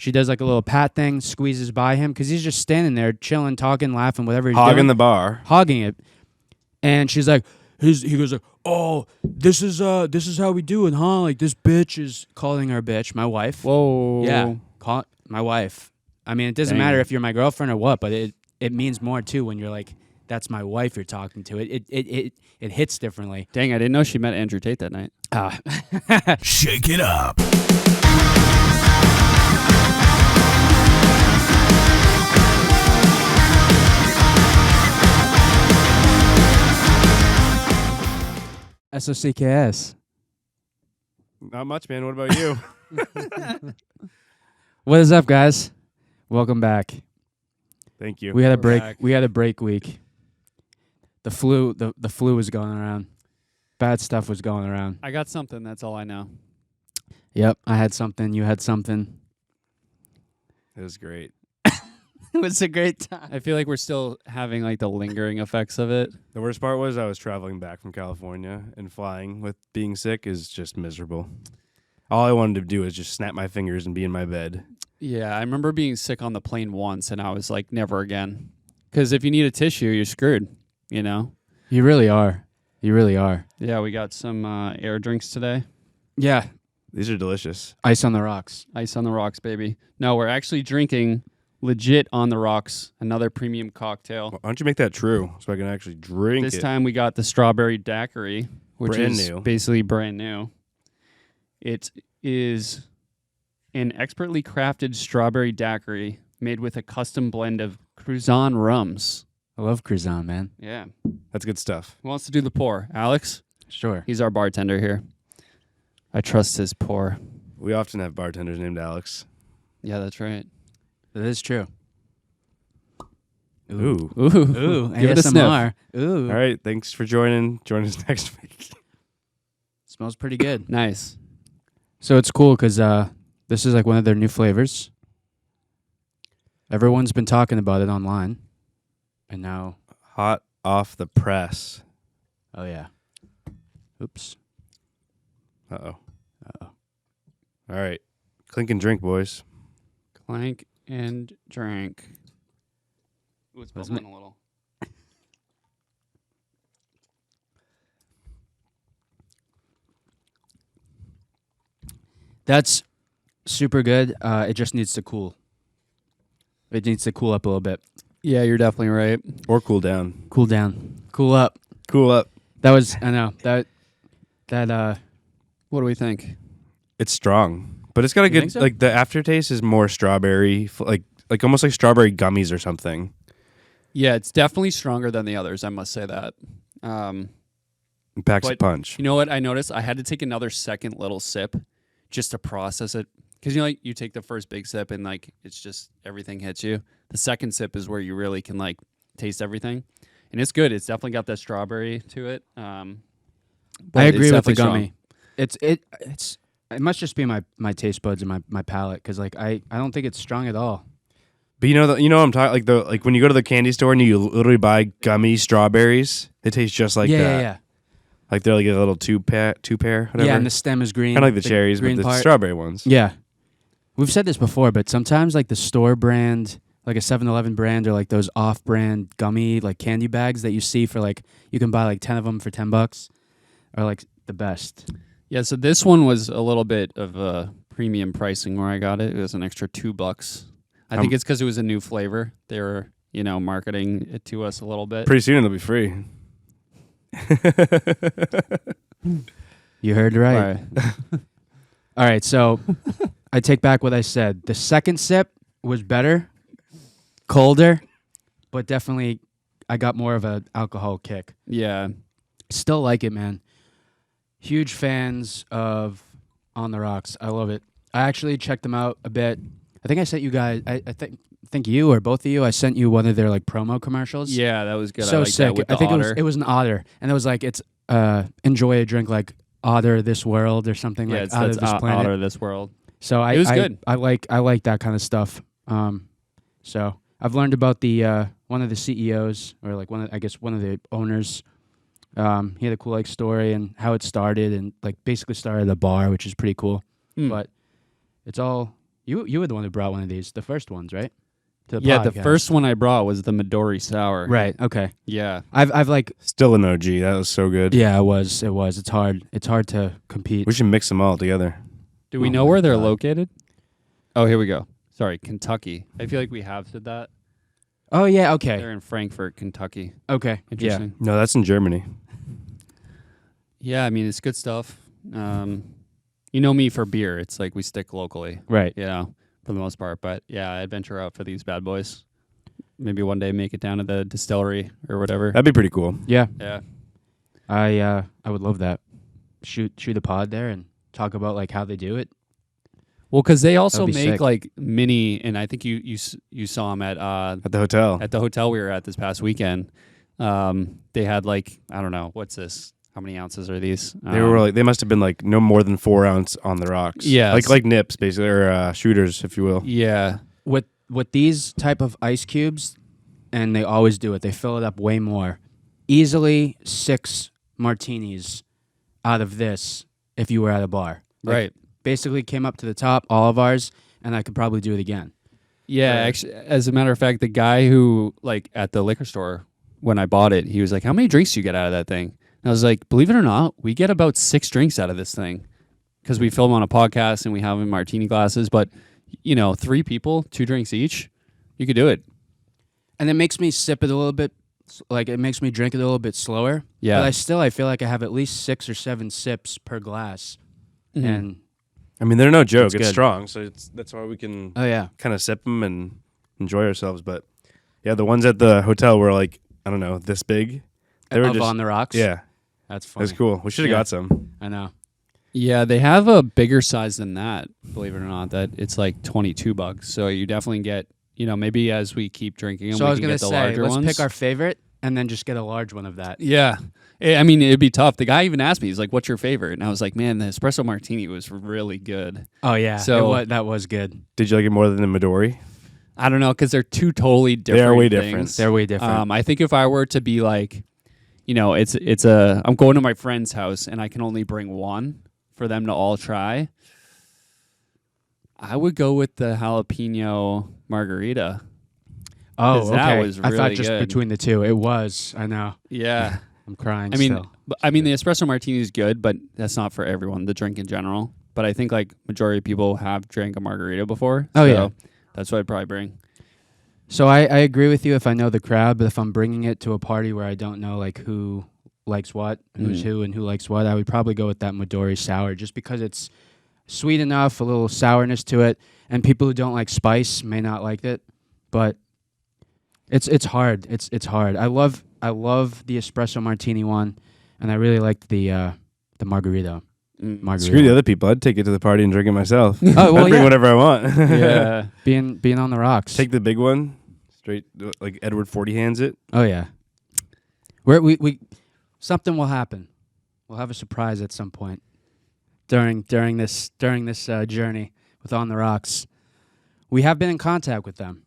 She does like a little pat thing, squeezes by him because he's just standing there chilling, talking, laughing, whatever he's Hogging doing. the bar. Hogging it. And she's like, he goes like, oh, this is how we do it, huh? Like this bitch is calling her bitch, my wife. Whoa. Yeah, call my wife. I mean, it doesn't matter if you're my girlfriend or what, but it means more too when you're like, that's my wife you're talking to. It hits differently. Dang, I didn't know she met Andrew Tate that night. Shake it up. SOCKS. Not much, man. What about you? What is up, guys? Welcome back. Thank you. We had a break. back. We had a break week. The flu was going around. Bad stuff was going around. I got something. That's all I know. Yep, I had something. You had something. It was great. It was a great time. I feel like we're still having like the lingering effects of it. The worst part was I was traveling back from California, and flying with being sick is just miserable. All I wanted to do was just snap my fingers and be in my bed. Yeah, I remember being sick on the plane once, and I was like, never again. Because if you need a tissue, you're screwed, you know? You really are. You really are. Yeah, we got some air drinks today. Yeah, These are delicious. ice on the rocks. Ice on the rocks, baby. No, we're actually drinking legit on the rocks, another premium cocktail. Why don't you make that true so I can actually drink This it? time we got the strawberry daiquiri, which Brand is new. basically brand new. It is an expertly crafted strawberry daiquiri made with a custom blend of Cruzan rums. I love Cruzan, man. Yeah. That's good stuff. Who wants to do the pour? Alex? Sure. He's our bartender here. I trust his pour. We often have bartenders named Alex. Yeah, that's right. That is true. Ooh. Ooh. Ooh, Give it a sniff. ASMR. Ooh. All right. Thanks for joining. Join us next week. Smells pretty good. Nice. So it's cool because this is like one of their new flavors. Everyone's been talking about it online. And now... Hot off the press. Oh, yeah. Oops. Uh-oh. Uh-oh. All right. Clink and drink, boys. Clank and drink. Ooh, it's Wasn't bubbling a little. That's super good. It just needs to cool. It needs to cool up a little bit. Yeah, you're definitely right. Or cool down. Cool down. Cool up. Cool up. That was... I know. That What do we think? It's strong. But it's got a You good... think so? Like, the aftertaste is more strawberry. Like almost like strawberry gummies or something. Yeah, it's definitely stronger than the others, I must say that. It packs a But punch. You know what I noticed? I had to take another second little sip just to process it. Because, you know, like, you take the first big sip and, like, it's just everything hits you. The second sip is where you really can, like, taste everything. And it's good. It's definitely got that strawberry to it. But I agree it's with the definitely gummy. It must just be my taste buds and my palate because like I don't think it's strong at all. But you know what I'm talking like when you go to the candy store and you literally buy gummy strawberries, they taste just like that. Yeah. Like they're like a little two pair, whatever. Yeah, and the stem is green. Kind of like the cherries, but green the part. strawberry ones. Yeah. We've said this before, but sometimes like the store brand, like a 7-Eleven brand or like those off-brand gummy like candy bags that you see for like you can buy like 10 of them for $10 are like the best. Yeah, so this one was a little bit of premium pricing where I got it. It was an extra $2. I think it's because it was a new flavor. They were, marketing it to us a little bit. Pretty soon it'll be free. You heard right. Right. All right, so I take back what I said. The second sip was better, colder, but definitely I got more of an alcohol kick. Yeah. Still like it, man. Huge fans of On the Rocks. I love it. I actually checked them out a bit. I think I sent you guys. I think you or both of you. I sent you one of their like promo commercials. Yeah, that was good. So I liked sick. That with I the think otter. it was an otter, and it was like it's enjoy a drink like Otter This World or something Yeah, like it's Out of This Planet. Otter This World. So It was good. I like that kind of stuff. So I've learned about the one of the CEOs or like one of the owners. He had a cool like story and how it started and like basically started a bar, which is pretty cool. Hmm. But it's all You were the one who brought one of these, the first ones, right? To Yeah, the podcast. first one I brought was the Midori Sour. Right. Okay. Yeah. I've like Still an OG. That was so good. yeah, it was. It's hard. It's hard to compete. We should mix them all together. Do we Oh know my where they're God. located? Oh, here we go. Sorry, Kentucky. I feel like we have said that. Oh yeah. Okay. They're in Frankfurt, Kentucky. Okay. Yeah. Interesting. No, that's in Germany. Yeah, I mean, it's good stuff. You know me for beer. It's like we stick locally, Right. you know, for the most part. But yeah, I'd venture out for these bad boys. Maybe one day make it down to the distillery or whatever. That'd be pretty cool. Yeah. Yeah. I would love that. Shoot a pod there and talk about like how they do it. Well, because they also That'd be make sick. like mini, and I think you saw them at At the hotel. the hotel we were at this past weekend. They had like, I don't know, what's this? How many ounces are these? They were like, they must have been like no more than 4 ounce on the rocks. Yeah. Like nips, basically, or shooters, if you will. Yeah. With these type of ice cubes, and they always do it. They fill it up way more. Easily 6 martinis out of this if you were at a bar. Like, Right. Basically came up to the top, all of ours, and I could probably do it again. Yeah, Right. actually, as a matter of fact, the guy who, like, at the liquor store, when I bought it, he was like, how many drinks do you get out of that thing? And I was like, believe it or not, we get about 6 drinks out of this thing because we film on a podcast and we have in martini glasses. But, 3 people, 2 drinks each, you could do it. And it makes me sip it a little bit, like it makes me drink it a little bit slower. Yeah. But I feel like I have at least 6 or 7 sips per glass. Mhm. And I mean, they're no joke. It's It's good. strong, so that's why we can oh yeah, kind of sip them and enjoy ourselves. But yeah, the ones at the hotel were like, I don't know, this big. They were Up just on the rocks. yeah, That's it funny. was cool. We should have Yeah. got some. I know. Yeah, they have a bigger size than that, believe it or not, that it's like $22. So you definitely get, maybe as we keep drinking them, So I we was can gonna get the say, larger let's ones. pick our favorite and then just get a large one of that. Yeah. I mean, it'd be tough. The guy even asked me, he's like, what's your favorite? And I was like, man, the espresso martini was really good. Oh yeah, So- that was good. Did you like it more than the Midori? I don't know, because they're two totally different They are way things. different. They're way different. I think if I were to be like, I'm going to my friend's house and I can only bring one for them to all try, I would go with the jalapeno margarita. Oh, 'cause okay. that was I thought really just good. between the two. It was. I know. Yeah. I'm crying. I mean, still. the espresso martini is good, but that's not for everyone, the drink in general. But I think like majority of people have drank a margarita before. Oh, so yeah. That's what I'd probably bring. So I agree with you if I know the crowd, but if I'm bringing it to a party where I don't know like who likes what, who's who, and who likes what, I would probably go with that Midori sour just because it's sweet enough, a little sourness to it, and people who don't like spice may not like it, but it's hard. It's hard. I love the espresso martini one, and I really liked the margarita. Margarita. Screw the other people. I'd take it to the party and drink it myself. Oh well, I'd bring yeah. whatever I want. Yeah. Being on the rocks. Take the big one, straight like Edward 40 hands it. Oh yeah. We something will happen. We'll have a surprise at some point during this journey with On the Rocks. We have been in contact with them.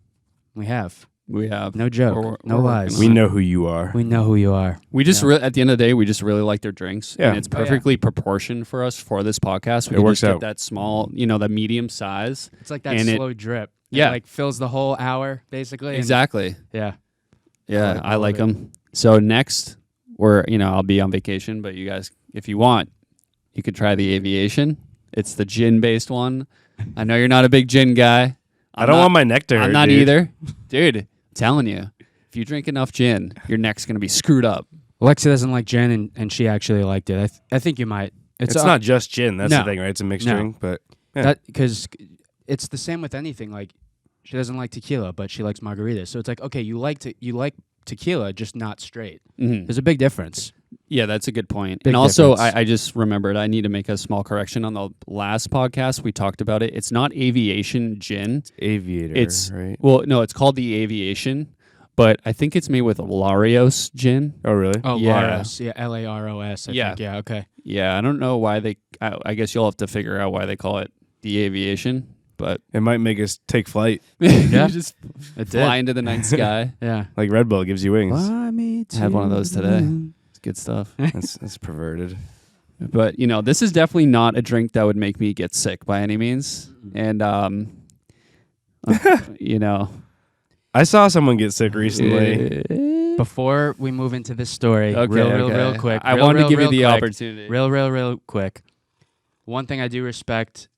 We have. We have. No joke. We're No working lies. on We it. know who you are. We know who you are. We just Yeah. at the end of the day, we just really like their drinks, Yeah. and it's Oh, yeah. perfectly proportioned for us for this podcast. We It can works just get out. that small, the medium size. It's like that And slow drip. Yeah. It like fills the whole hour basically. and- Exactly. yeah. Yeah, I like love it. them. So next, I'll be on vacation, but you guys, if you want, you could try the aviation. It's the gin-based one. I know you're not a big gin guy. I don't want my neck to hurt. I'm not dude. either, dude. I'm telling you, if you drink enough gin, your neck's gonna be screwed up. Alexia doesn't like gin, and she actually liked it. I think you might. It's not just gin. That's No. the thing, right? It's a mixed No. drink, but yeah. that because it's the same with anything. Like she doesn't like tequila, but she likes margaritas. So it's like, okay, you like tequila, just not straight. Mhm. There's a big difference. Yeah, that's a good point. Big And also, difference. I just remembered I need to make a small correction on the last podcast. We talked about it. It's not aviation gin. Aviator, It's right? well, no, it's called the aviation, but I think it's made with Larios gin. Oh, really? Oh, Yeah. Laros. Yeah, Laros. I Yeah. think. Yeah, okay. Yeah, I don't know why they. I guess you'll have to figure out why they call it the aviation. But It might make us take flight, Yeah. you just It fly into the night sky. Yeah. like Red Bull gives you wings. Fly me I had one of those to the today. moon. It's good stuff. That's perverted. But this is definitely not a drink that would make me get sick by any means. And You know. I saw someone get sick recently. Before we move into this story, Okay, real quick. I real, wanted real, to give you real the quick, opportunity. Real quick. One thing I do respect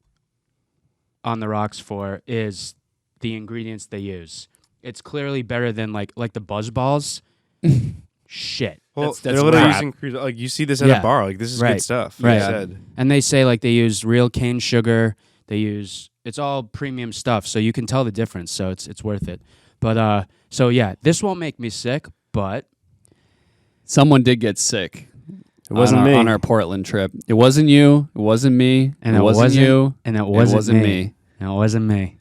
on the rocks for is the ingredients they use. It's clearly better than like the buzz balls. Shit. Well, That's they're literally crap. using like you see this at Yeah. a bar. Like this is Right. good stuff. Right. Like I said. And they say like they use real cane sugar. They use it's all premium stuff, so you can tell the difference. So it's worth it. But so yeah, this won't make me sick, but Someone did get sick. It wasn't me. On our Portland trip. It wasn't you. It wasn't me. And it it wasn't you. and it It wasn't, me. And it wasn't me.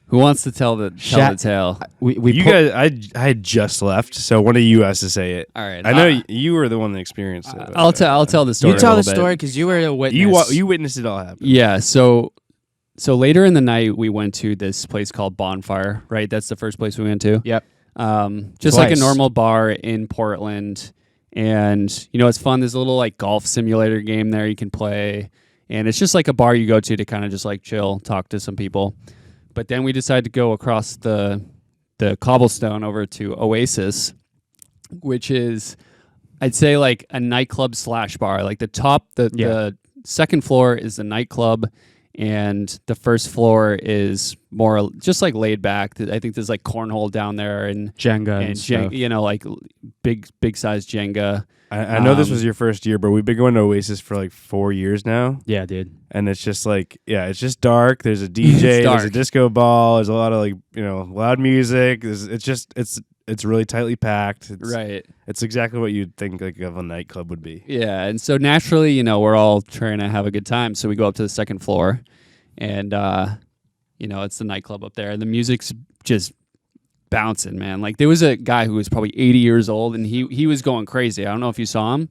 Who wants to tell the tale? We You guys, I had just left, so one of you has to say it. All right. I know you were the one that experienced it. but, I'll tell the story. You tell a the little bit. story because you were a witness. You witnessed it all happen. Yeah. So later in the night, we went to this place called Bonfire. Right. That's the first place we went to. Yep. Just like a Twice. normal bar in Portland, and it's fun. There's a little like golf simulator game there you can play, and it's just like a bar you go to kind of just like chill, talk to some people. But then we decided to go across the cobblestone over to Oasis, which is, I'd say, like a nightclub / bar. Like the second floor is the nightclub, and the first floor is more just like laid back. I think there's like cornhole down there and Jenga and stuff. like big size Jenga. I know this was your first year, but we've been going to Oasis for like 4 years now. Yeah, dude. And it's just like, it's just dark. There's a DJ, there's a disco ball, there's a lot of like, loud music. It's really tightly packed. Right. It's exactly what you'd think like of a nightclub would be. Yeah, and so naturally, we're all trying to have a good time. So we go up to the second floor, and it's the nightclub up there. The music's just bouncing, man. Like there was a guy who was probably 80 years old, and he was going crazy. I don't know if you saw him,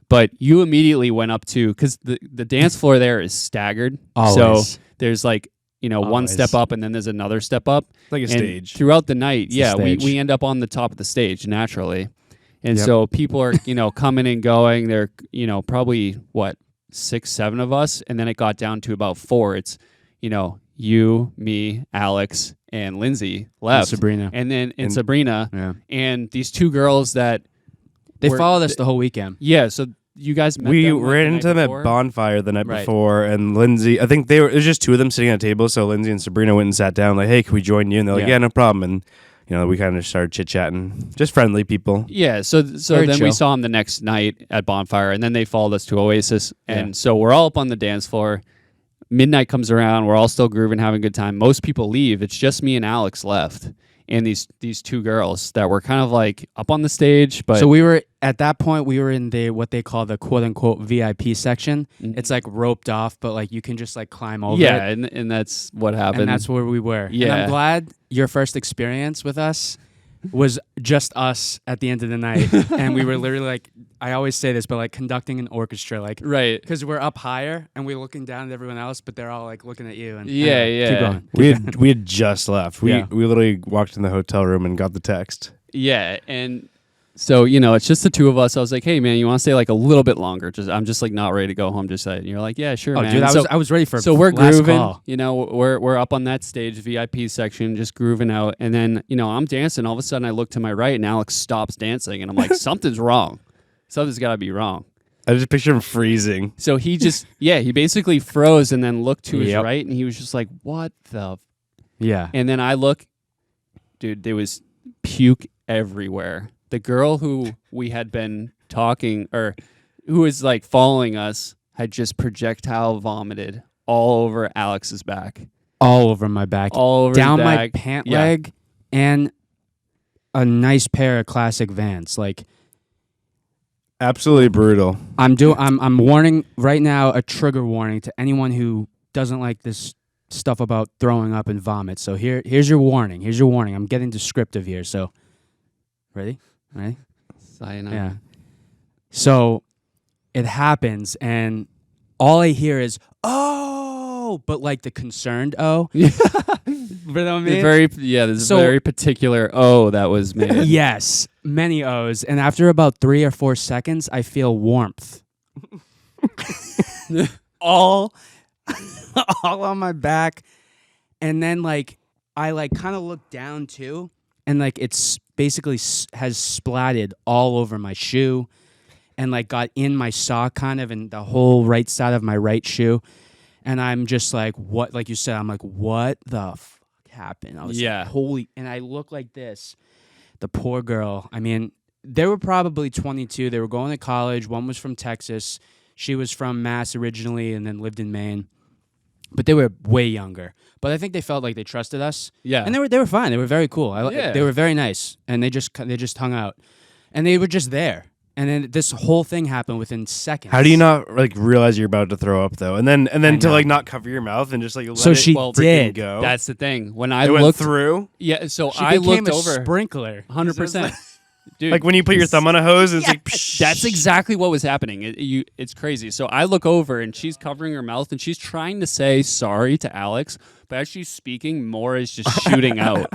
but you immediately went up to because the dance floor there is staggered. Always. So there's like one Always. step up, and then there's another step up. Like a And stage. throughout the night. It's a stage. We end up on the top of the stage naturally. And Yep. so people are, coming and going. They're, probably 6, 7 of us. And then it got down to about 4. It's, you, me, Alex, and Lindsay left. Sabrina. And then And- Sabrina. Yeah. And these 2 girls that They were- followed us the whole weekend. Yeah. So you guys met We them, like, ran the into night them at before? Bonfire the night Right. before, and Lindsay, I think it was just 2 of them sitting at a table, so Lindsay and Sabrina went and sat down, like, hey, can we join you? And they're like, Yeah. yeah, no problem. And, we kind of started chit-chatting. Just friendly people. Yeah, so Very then we chill. saw them the next night at Bonfire, and then they followed us to Oasis, and Yeah. so we're all up on the dance floor. Midnight comes around, we're all still grooving, having a good time. Most people leave. It's just me and Alex left, and these 2 girls that were kind of like up on the stage. But So we were at that point. We were in the what they call the quote unquote VIP section. Mhm. It's like roped off, but like you can just like climb over. yeah, it. and that's what happened. And that's where we were. And Yeah. I'm glad your first experience with us was just us at the end of the night, and we were literally like, I always say this, but like conducting an orchestra, like right. because we're up higher and we're looking down at everyone else, but they're all like looking at you. And Yeah, anyway, yeah. Keep going. We had just left. We Yeah. literally walked in the hotel room and got the text. Yeah, and so it's just the 2 of us. I was like, "Hey, man, you want to stay like a little bit longer? I'm just like not ready to go home. Just say." And you're like, "Yeah, sure, Oh, man." dude, And I was ready for. So we're last grooving. call. We're up on that stage, VIP section, just grooving out. And then I'm dancing. All of a sudden, I look to my right, and Alex stops dancing, and I'm like, "Something's wrong. Something's got to be wrong." I just picture him freezing. So he just he basically froze and then looked to his Yep. right, and he was just like, "What the?" Yeah. And then I look, dude, there was puke everywhere. The girl who we had been talking, or who was like following us, had just projectile vomited all over Alex's back. All over my back, All over down his my back. pant Yeah. leg, and a nice pair of classic Vans. Like Absolutely brutal. I'm warning right now, a trigger warning to anyone who doesn't like this stuff about throwing up and vomit. So here's your warning. Here's your warning. I'm getting descriptive here. So ready? Cyanide. Yeah. So it happens, and all I hear is "oh," but like the concerned "oh." Yeah. You know what I mean? There's So- a very particular that was made. Yes, many O's. And after about 3 or 4 seconds, I feel warmth. all on my back. And then like I like kind of looked down too, and like it's basically has splatted all over my shoe, and like got in my sock kind of, and the whole right side of my right shoe, and I'm just like, what? Like you said, I'm like, what the fuck happened? I was like, holy, and I look like this. The poor girl. I mean, they were probably 22. They were going to college. One was from Texas. She was from Mass originally, and then lived in Maine. But they were way younger. But I think they felt like they trusted us. Yeah. And they were fine. They were very cool. They were very nice. And they just hung out. And they were just there. And then this whole thing happened within seconds. How do you not like realize you're about to throw up though? And then to like not cover your mouth and just like let So it she freaking did. go. That's the thing. When I it went looked through. Yeah, so She I became looked a over sprinkler. 100%. Dude, Like when you put your thumb on a hose, it's like that's exactly what was happening. It's crazy. So I look over and she's covering her mouth and she's trying to say sorry to Alex, but as she's speaking, more is just shooting out.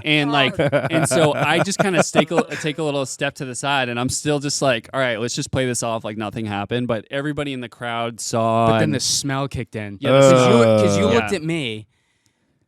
And so I just kind of take a little step to the side, and I'm still just like, all right, let's just play this off like nothing happened. But everybody in the crowd saw. But then and- the smell kicked in. Yeah, Because you looked Yeah. at me.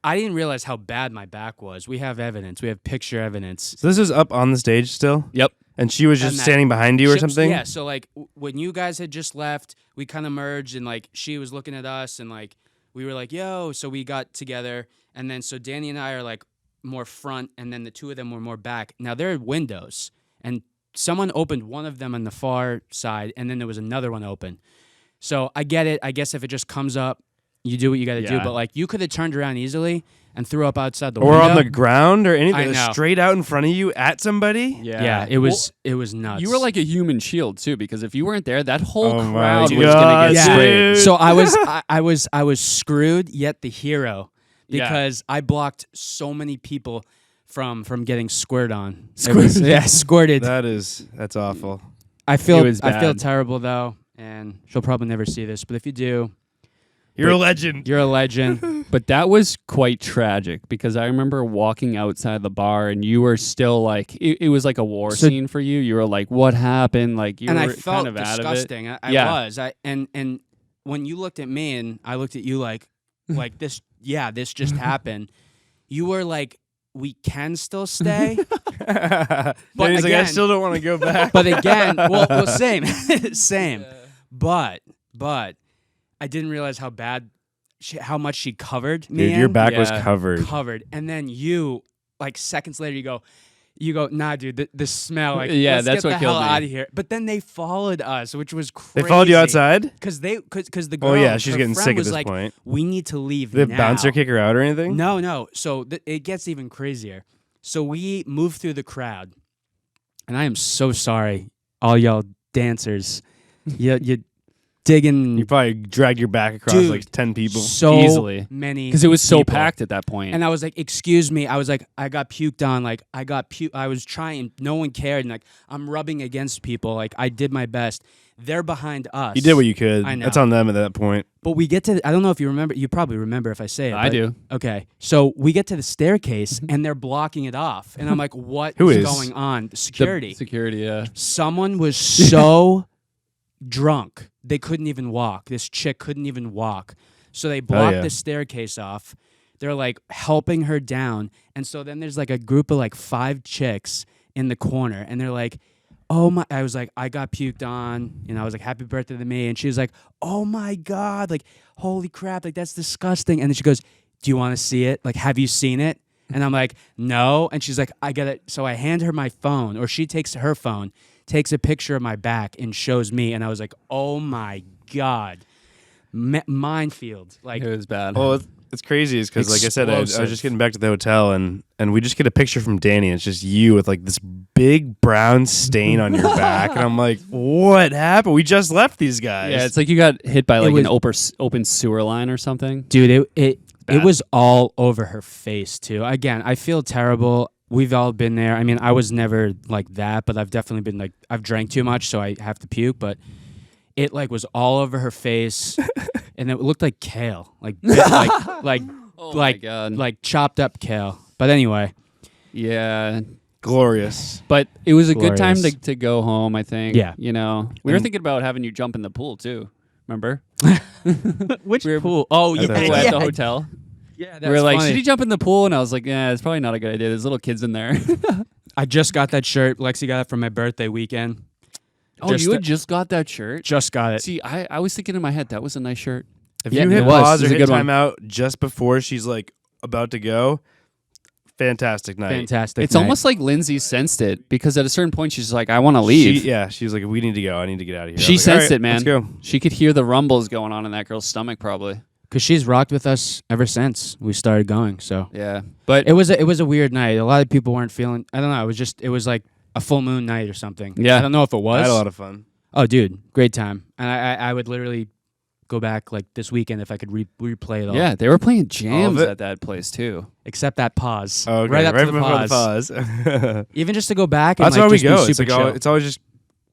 I didn't realize how bad my back was. We have evidence. We have picture evidence. So this is up on the stage still? Yep. And she was just And that standing behind you or something? Yeah, so like when you guys had just left, we kind of merged, and like she was looking at us, and like we were like, yo, so we got together, and then so Danny and I are like more front, and then the two of them were more back. Now there are windows, and someone opened one of them on the far side, and then there was another one open. So I get it. I guess if it just comes up, you do what you got to do. Yeah. But like you could have turned around easily and threw up outside the Or window. on the ground or anything. I know. Straight out in front of you at somebody? Yeah, it was nuts. You were like a human shield too, because if you weren't there, that whole Oh my crowd was God, gonna get yeah. sprayed. So I was screwed yet the hero because I blocked so many people from getting squirted on. Squirted. That's awful. I feel It was bad. terrible though, and she'll probably never see this. But if you do, You're a legend. you're a legend. But that was quite tragic because I remember walking outside the bar and you were still like, it was like a war scene for you. You were like, what happened? Like you And were I felt kind of disgusting. out of it. I Yeah. was. And when you looked at me and I looked at you like this. Yeah, this just happened. You were like, we can still stay. But he's like, I again- still don't want to go back. But again, well, same, same. But I didn't realize how bad, how much she covered me. Dude, your in. back was Yeah. covered. And then you, like seconds later, you go, nah, dude, the smell, like, Yeah, let's that's get what the hell killed me. out of here. But then they followed us, which was crazy. They followed you outside? because the girl, Oh, yeah, she's her getting friend sick at was this like, point. we need to leave Did the now. bouncer kick her out or anything? No. So it gets even crazier. So we move through the crowd, and I am so sorry, all y'all dancers. you digging You probably dragged your back across Dude, like 10 people. so Easily. many Because it was so people. packed at that point. And I was like, excuse me. I was like, I got puked on. Like, I was trying. No one cared. And like, I'm rubbing against people. Like, I did my best. They're behind us. You did what you could. I know. That's on them at that point. But we get to, I don't know if you remember. You probably remember if I say it. I but- do. Okay. So we get to the staircase and they're blocking it off. And I'm like, what Who is is? going on? The Security. security, yeah. Someone was so drunk they couldn't even walk. This chick couldn't even walk. So they blocked yeah. the staircase off. They're like helping her down. And so then there's like a group of like 5 chicks in the corner and they're like, oh my, I was like, I got puked on. And I was like, happy birthday to me. And she was like, oh my God, like, holy crap, like that's disgusting. And then she goes, do you want to see it? Like, have you seen it? And I'm like, no. And she's like, I got it. So I hand her my phone, or she takes her phone, takes a picture of my back and shows me. And I was like, oh my God. Minefield. Like, It was bad. Well, it's crazy is because, like I said, I was Explosive. just getting back to the hotel and we just get a picture from Danny. And it's just you with like this big brown stain on your back. And I'm like, what happened? We just left these guys. Yeah, it's like you got hit by like was- an open sewer line or something. dude, it bad. was all over her face too. Again, I feel terrible. We've all been there. I mean, I was never like that, but I've definitely been like, I've drank too much, so I have to puke. But it like was all over her face, and it looked like kale, like Oh my God. like chopped up kale. But anyway, Yeah. glorious. But it was a good time Glorious. to go home, I think. Yeah. You know, we were And- thinking about having you jump in the pool too. Remember? which We're- pool? Oh At yeah, the At hotel. the hotel. Yeah, We were like, should he jump in the pool? And I was like, yeah, it's probably not a good idea. There's little kids in there. I just got that shirt. Lexi got it for my birthday weekend. Oh, you had just got that shirt? Just got it. See, I was thinking in my head, that was a nice shirt. If Yeah, you it hit was. pause It or was a hit good one. timeout just before she's like about to go, fantastic night. Fantastic. It's night. almost like Lindsay sensed it because at a certain point she's like, I want to leave. She's like, we need to go. I need to get out of here. She I was like, sensed "All right, it, man. Let's go. She could hear the rumbles going on in that girl's stomach probably. because she's rocked with us ever since we started going. So Yeah. But it was a weird night. A lot of people weren't feeling. I don't know. It was like a full moon night or something. Yeah. I don't know if it I was. had a lot of fun. Oh, dude, great time. And I would literally go back like this weekend if I could replay it all. yeah, they were playing All jams of it? at that place too. Except that pause. Oh, okay. Right up to the before pause. the pause. Even just to go back and That's like, why we just be go. It's super like chill. it's always just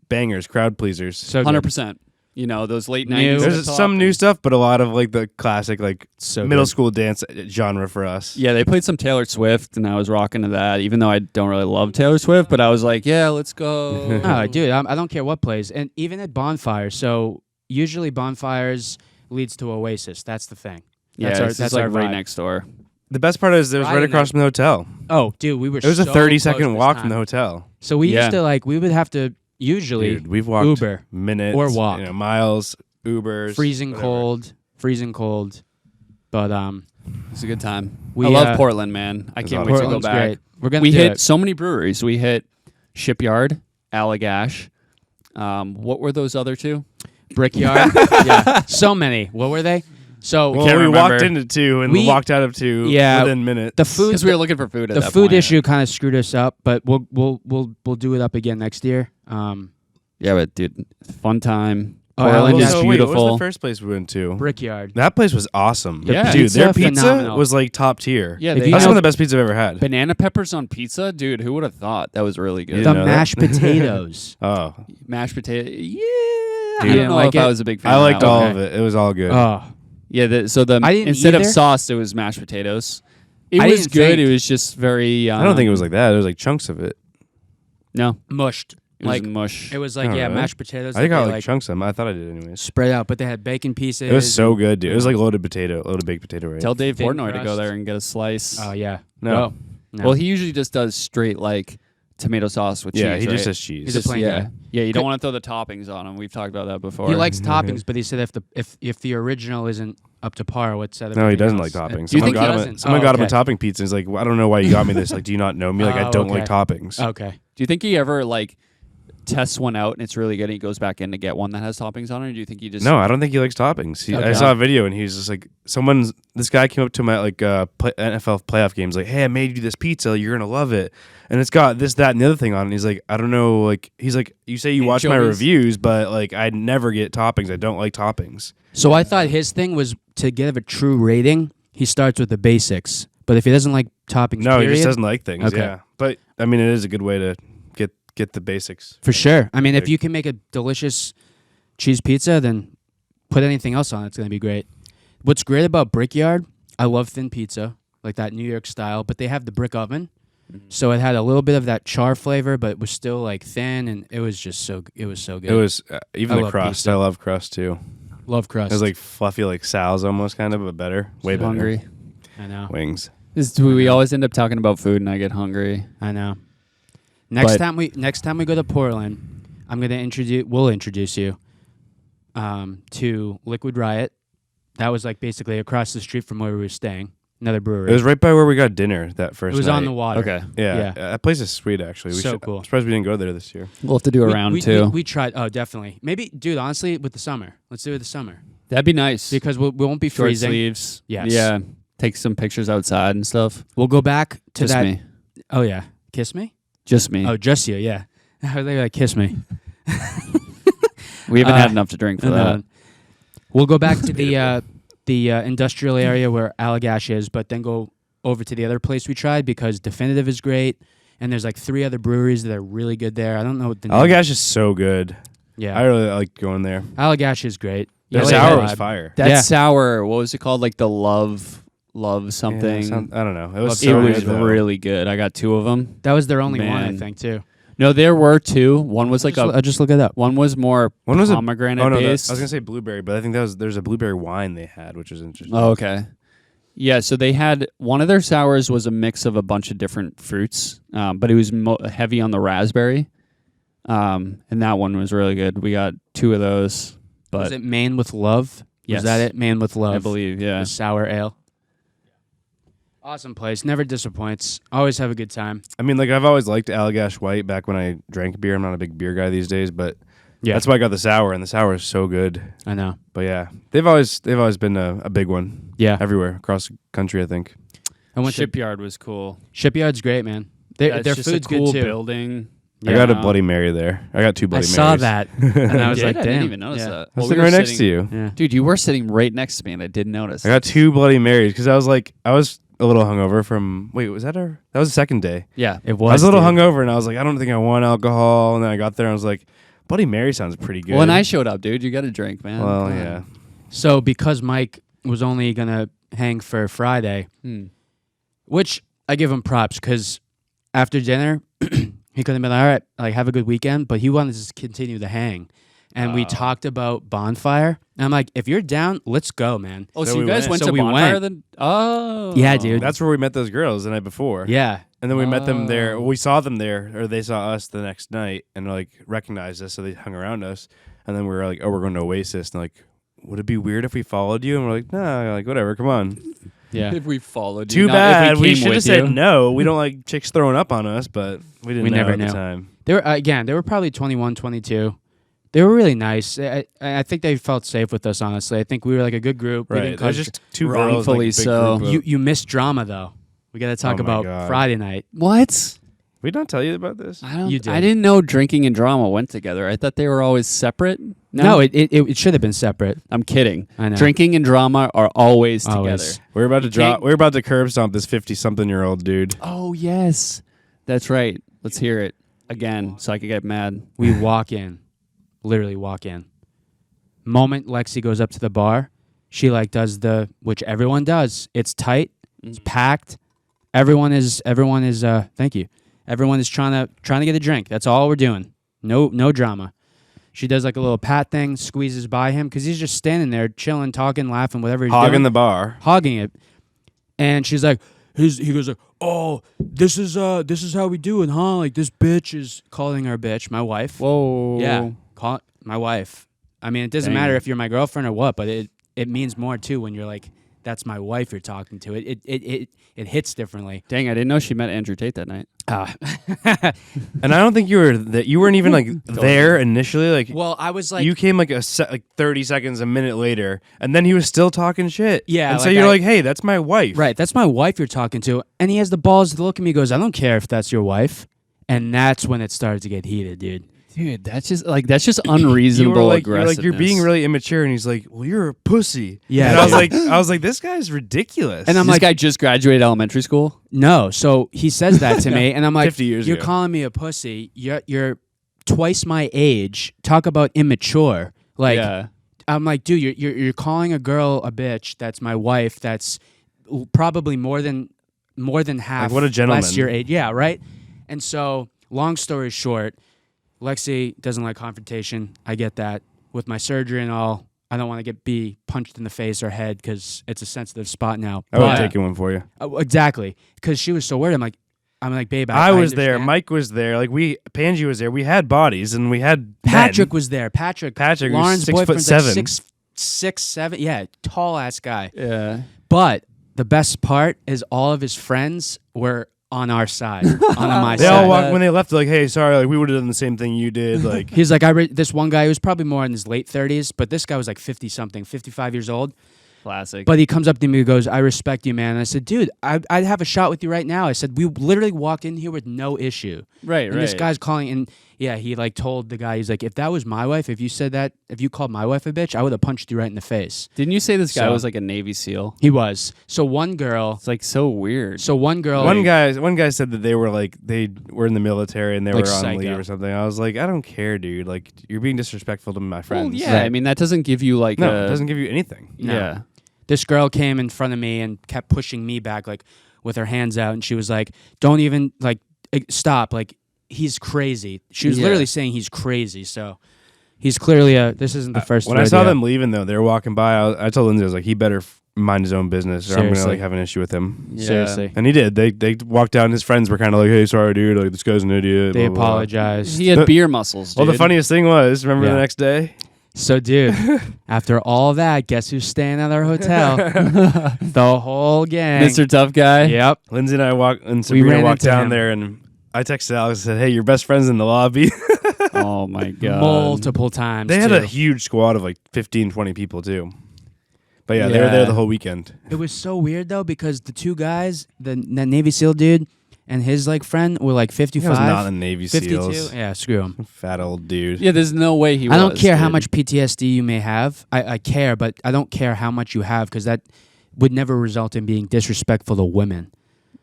bangers, crowd pleasers. So good. 100%. You know, those late New. 90s. There's some new stuff, but a lot of like the classic like So middle good. school dance genre for us. Yeah, they played some Taylor Swift, and I was rocking to that, even though I don't really love Taylor Swift, but I was like, yeah, let's go. Oh, dude, I don't care what plays, and even at bonfires. So usually bonfires leads to Oasis. That's the thing. Yeah, That's our, it's that's just like our right vibe. next door. The best part is it was Friday right across night. from the hotel. Oh, dude, we were. It was a so 30-second close walk this from the time. hotel. So we Yeah. used to like we would have to usually Dude, we've walked Uber minutes or walk. miles, Ubers, freezing whatever. cold, but It's a good time. We, I love uh, Portland, man. I It's can't awesome. wait to go Portland's back. great. We're gonna We do hit it. so many breweries. We hit Shipyard, Allagash. What were those other two? Brickyard. Yeah, so many. What were they? So Well, Can't we remember. walked into two and We- walked out of two Yeah, within minutes. the food Because we were looking for food at the that food point. issue kind of screwed us up, but we'll do it up again next year. Yeah, but dude, fun time. Oh, Portland Allagash. is So wait, what was beautiful. the first place we went to? Brickyard. That place was awesome. The Dude, their pizza, pizza phenomenal. was like top tier. Yeah, If they you That's know- one of the best pizza I've ever had. banana peppers on pizza, dude. Who would have thought that was really good? You The didn't know that? mashed potatoes. Oh, Mashed potato. Yeah, You I didn't don't know like if I it? was a big fan. I of liked that all one. of it. It was all good. Oh, Yeah, so the I didn't instead of either. sauce, it was mashed potatoes. It I was didn't good. think- It was just very. I don't think it was like that. It was like chunks of it. No, mushed. it was Like mush. it was like Oh, yeah, really? mashed potatoes. I think that I they, like chunks of them. I thought I did anyways. spread out, but they had bacon pieces. It was so and- good, dude. It was like loaded baked potato, right? Tell Dave thin Portnoy to go crust. there and get a slice. Oh yeah. No. No. Well, he usually just does straight like tomato sauce with Yeah, cheese. he right? just says cheese. He's a plain yeah, guy. yeah. You don't want to throw the toppings on him. We've talked about that before. He likes toppings, but he said if the original isn't up to par, what's other? No, he doesn't like toppings. Do you Someone think got he him. doesn't? Someone got him a okay. topping pizza. He's like, well, I don't know why you got me this. Like, do you not know me? Like, I Oh, don't like okay. toppings. Okay. Do you think he ever like tests one out and it's really good and he goes back in to get one that has toppings on it? Or do you think he just No, I don't think he likes toppings. I Okay. saw a video and he's just like, this guy came up to my like NFL playoff games, like, hey, I made you this pizza, you're gonna love it, and it's got this, that, and the other thing on it. And he's like, I don't know, like, he's like, you say you watch my Anchovies? reviews, but like, I never get toppings. I don't like toppings. So I thought his thing was to give a true rating. He starts with the basics, but if he doesn't like toppings, No, period, he just doesn't like things. Okay. Yeah, but I mean, it is a good way to get the basics. for sure. I mean, if Big. you can make a delicious cheese pizza, then put anything else on it. It's gonna be great. What's great about Brickyard? I love thin pizza, like that New York style, but they have the brick oven, so it had a little bit of that char flavor, but it was still like thin, and it was just so. It was so good. It was even I the love crust. pizza. I love crust too. love crust. It was like fluffy, like Sal's almost kind of, but better, way better. hungry? I know. Wings. We always end up talking about food and I get hungry. I know. Next But- time we go to Portland, we'll introduce you to Liquid Riot. That was like basically across the street from where we were staying. Another brewery. It was right by where we got dinner that first It was night. on the water. Okay, Yeah, Yeah. that place is sweet actually. So cool. I'm surprised we didn't go there this year. we'll have to do a round we, two. We tried. Oh, definitely. Maybe, dude. Honestly, with the summer, let's do it the summer That'd be nice. because we won't be Short freezing. sleeves. Yes. Yeah. Take some pictures outside and stuff. We'll go back to Just that. me. Oh yeah, kiss me. Just me. Oh, just you. Yeah. I was like, kiss me. We haven't Uh, had enough to drink for that. We'll go back to the industrial area where Allagash is, but then go over to the other place we tried because Definitive is great, and there's like 3 other breweries that are really good there. I don't know what the name. Allagash is so good. Yeah, I really like going there. Allagash is great. The Yeah, sour like was that. fire. That Yeah. sour, what was it called? Like the love something. Yeah, I don't know. It was it so was good, though. really good. I got 2 of them. That was their only one, I Man. think, too. No, there were 2. One was like I'll just look it up. one was more One was pomegranate I was based. gonna say blueberry, but I think there's a blueberry wine they had, which was interesting. Oh, okay. Yeah, so they had one of their sours was a mix of a bunch of different fruits, but it was heavy on the raspberry, and that one was really good. We got 2 of those. But Was it Maine with Love? Yes. Was that it? Maine with Love. I believe, yeah. The sour ale. Awesome place. Never disappoints. Always have a good time. I mean, like I've always liked Allagash White back when I drank beer. I'm not a big beer guy these days, but that's why I got the sour, and the sour is so good. I know. But yeah, they've always been a big one. Yeah. Everywhere across the country, I think. I went Shipyard was cool. Shipyard's great, man. Their That's just food's a cool good too. building. I got a Bloody Mary there. I got 2 Bloody I Marys. saw that, and I was Did? like, I damn. didn't even notice that. I was sitting right next to you. Yeah. Dude, you were sitting right next to me, and I didn't notice. I got 2 Bloody Marys because I was a little hungover from. Wait, was that that was the second day? Yeah. It was. I was a little dude. hungover, and I was like, I don't think I want alcohol. And then I got there, and I was like, Bloody Mary sounds pretty good. When I showed up, dude, you got to drink, man. well, Come on. yeah. So because Mike was only gonna hang for Friday, which I give him props because after dinner he could have been like, all right, like have a good weekend, but he wanted to just continue to hang. And we talked about Bonfire. And I'm like, if you're down, let's go, man. Oh, So so you we guys went. went So to we Bonfire went. then? Oh. Yeah, dude. That's where we met those girls the night before. Yeah. And then we met them there. Oh. We saw them there, or they saw us the next night and like recognized us, so they hung around us. And then we were like, oh, we're going to Oasis. And like, would it be weird if we followed you? And we're like, no, like whatever, come on. Yeah. If we followed you. Too not bad. if We came should have with said you. no. We don't like chicks throwing up on us, but we didn't We know never at the knew. time. They were they were probably 21, 22. They were really nice. I think they felt safe with us, honestly. I think we were like a good group. We Right. didn't There's cause just 2 girls. Wrongfully like, a big so. group of- you missed drama though. We got to talk Oh my about God. Friday night. What? we don't tell you about this? You did. I didn't know drinking and drama went together. I thought they were always separate. No, it should have been separate. I'm kidding. I know. Drinking and drama are always Always. together. We're about to drop. can't- We're about to curb stomp this 50-something-year-old dude. Oh, yes. That's right. Let's hear it again so I could get mad. We walk in, literally walk in. Moment Lexi goes up to the bar, she like does which everyone does. It's tight, it's packed. Everyone is thank you. Everyone is trying to get a drink. That's all we're doing. No drama. She does like a little pat thing, squeezes by him because he's just standing there chilling, talking, laughing, whatever he's Hogging doing. the bar. Hogging it. And she's like, he goes like, oh, this is how we do it, huh? Like this bitch is calling her bitch, my wife. Whoa. Yeah, call my wife. I mean, it doesn't Dang. matter if you're my girlfriend or what, but it means more too when you're like, that's my wife you're talking to. It hits differently. Dang, I didn't know she met Andrew Tate that night. And I don't think you weren't even like there initially. Like, Well, I was like, you came like 30 seconds, a minute later, and then he was still talking shit. Yeah, and so like you're I- like, hey, that's my wife. right, that's my wife you're talking to. And he has the balls to look at me and goes, I don't care if that's your wife. And that's when it started to get heated, dude. Dude, that's just unreasonable You're like, aggressiveness. you're being really immature, and he's like, well, you're a pussy. Yeah, and dude. I was like, this guy's ridiculous. And I'm This like- guy just graduated elementary school? No, so he says that to me, and I'm like, 50 years you're ago. calling me a pussy. You're twice my age. Talk about immature. Like, yeah. I'm like, dude, you're calling a girl a bitch. That's my wife. That's probably more than half. Like, what a gentleman. Less your age. Yeah, right. And so, long story short, Lexi doesn't like confrontation. I get that. With my surgery and all, I don't want to be punched in the face or head because it's a sensitive spot now. I would But- have taken one for you. Exactly, because she was so worried. I'm like, babe. I was there. understand. Mike was there. Like Panji was there. We had bodies, and we had Patrick men. was there. Patrick was Lauren's 6'7". boyfriend's like 6'7". Yeah, tall ass guy. Yeah. But the best part is all of his friends were on our side, on my They side. all walked when they left. Like, hey, sorry, like we would have done the same thing you did. Like, He's like, this one guy who was probably more in his late 30s, but this guy was like 50-something, 55 years old. Classic. But he comes up to me and goes, I respect you, man. And I said, dude, I'd have a shot with you right now. I said, we literally walked in here with no issue. right. And this guy's calling, and yeah, he like told the guy, he's like, if that was my wife, if you called my wife a bitch, I would have punched you right in the face. Didn't you say this guy So- was like a Navy SEAL? He was. So one girl, It's like so weird. one one guy said that they were in the military and they Like were on psycho. leave or something. I was like, I don't care, dude. Like, you're being disrespectful to my friends. Well, yeah. I mean, that doesn't give you like No, a... it doesn't give you anything. No. Yeah. This girl came in front of me and kept pushing me back, like with her hands out, and she was like, don't even like stop, like he's crazy. She was Yeah. literally saying he's crazy. So he's clearly this isn't the first When I rodeo. saw them leaving, though, they were walking by. I told Lindsay, I was like, he better mind his own business, or I'm gonna Seriously. like have an issue with him. Yeah. Seriously. And he did. They walked down. His friends were kind of like, "Hey, sorry, dude. Like this guy's an idiot." They blah, blah, blah. apologized. He had beer muscles, dude. Well, the funniest thing was, remember Yeah. the next day? So, dude, after all that, guess who's staying at our hotel? The whole gang. Mr. Tough Guy. Yep. Lindsay and I ran Sabrina walked into down him. there, and I texted Alex and said, "Hey, your best friend's in the lobby." Oh, my God. Multiple times. They had too. a huge squad of like 15, 20 people too. But yeah, they were there the whole weekend. It was so weird though because the two guys, the Navy SEAL dude and his like friend were like 55. He was not in Navy 52. SEAls. Yeah, screw him. Fat old dude. Yeah, there's no way he I don't was, care how dude. much PTSD you may have. I care, but I don't care how much you have because that would never result in being disrespectful to women.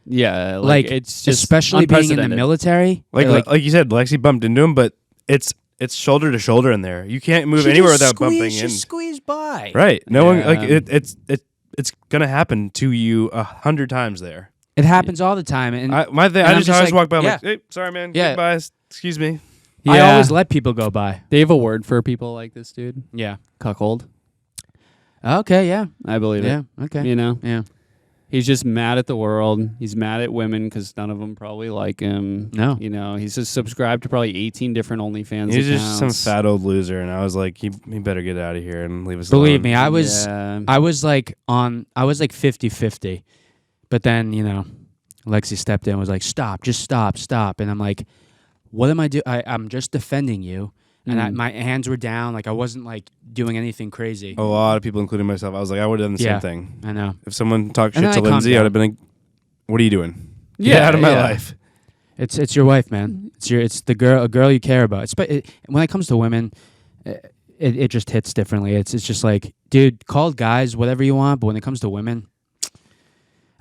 Yeah, Like, it's just especially being in the unprecedented. military. Like you said, Lexi bumped into him, but it's shoulder to shoulder in there. You can't move She anywhere just without bumping in. Just squeeze by. Right. No one like Yeah. it's gonna happen to you 100 times there. It happens all the time, and I I'm just always like, walk by. I'm yeah. like, hey, sorry, man. Yeah. Goodbye. Excuse me. I Yeah. always let people go by. They have a word for people like this, dude. Yeah. Cuckold. Okay. Yeah. I believe Yeah. it. Okay. You know, Yeah. he's just mad at the world. He's mad at women because none of them probably like him. No. You know, he's just subscribed to probably 18 different OnlyFans He's accounts. just some fat old loser, and I was like, he better get out of here and leave us Believe alone. me, I was Yeah. 50-50. But then, Lexi stepped in and was like, stop, just stop. And I'm like, what am I doing? I'm just defending you. And my hands were down. Like, I wasn't, like, doing anything crazy. A lot of people, including myself, I was like, I would have done the Yeah. same thing. I know. If someone talked And shit then to I calmed Lindsay, I would down. have been like, what are you doing? Get Yeah, out of my yeah. life. It's your wife, man. It's a girl you care about. When it comes to women, it just hits differently. It's just like, dude, call guys whatever you want, but when it comes to women,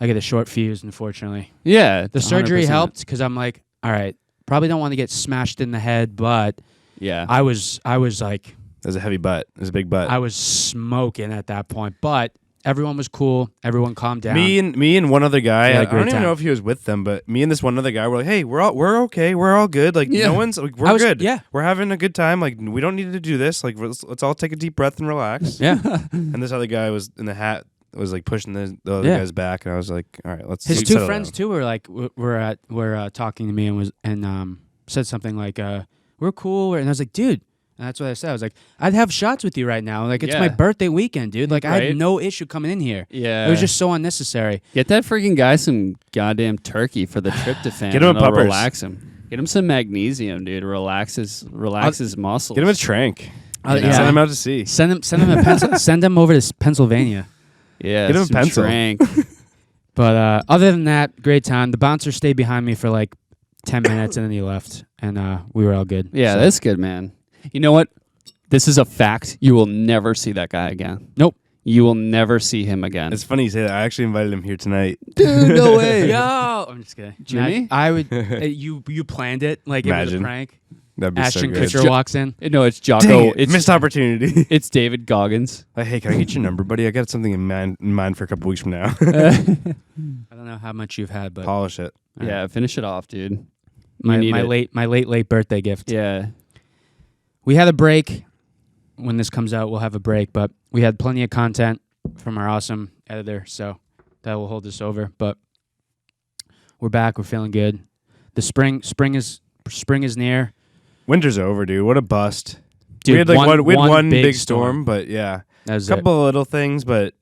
I get a short fuse, unfortunately. Yeah. The surgery 100%. helped because I'm like, all right, probably don't want to get smashed in the head, but Yeah. I was like, There's a heavy butt. There's a big butt. I was smoking at that point. But everyone was cool. Everyone calmed down. Me and one other guy. Yeah, I great don't even time. know if he was with them, but me and this one other guy were like, "Hey, we're okay. We're all good. Like Yeah. no one's like we're I was- good. yeah. we're having a good time. Like we don't need to do this. Like let's all take a deep breath and relax." Yeah. And this other guy was in the hat, was like pushing the other Yeah. guy's back, and I was like, "All right, let's." His two settle friends down." too were like were talking to me and said something like we're cool and I was like, dude, and that's what I said. I was like, I'd have shots with you right now. Like it's my Yeah. birthday weekend, dude. Like I Right. had no issue coming in here. Yeah. It was just so unnecessary. Get that freaking guy some goddamn turkey for the tryptophan. Get him a and it'll puppers. Relax him. Get him some magnesium, dude. Relax his muscles. Get him a trank. Oh, You know? yeah. Send him out to sea. Send him send him over to Pennsylvania. Yeah. Get him a some pencil. trank. But other than that, great time. The bouncer stayed behind me for like 10 minutes and then he left and we were all good. Yeah, So- that's good, man. You know what? This is a fact. You will never see that guy again. Nope. You will never see him again. It's funny you say that. I actually invited him here tonight. Dude, no way. Yo, I'm just kidding. Jimmy? I would. You planned it like it was a Imagine. prank. That'd be Ashton so good. Kutcher walks in. No, it's Jocko. Dang it, It's missed opportunity. It's David Goggins. Like, hey, can I get your number, buddy? I got something in mind for a couple weeks from now. I don't know how much you've had, but Polish it. Yeah, finish it off, dude. my need it. late birthday gift. Yeah. We had a break. When this comes out, we'll have a break, but we had plenty of content from our awesome editor, so that will hold us over. But we're back. We're feeling good. The spring is near. Winter's over, dude. What a bust. Dude, we had like one one big big storm, but yeah, That was a couple of little things, but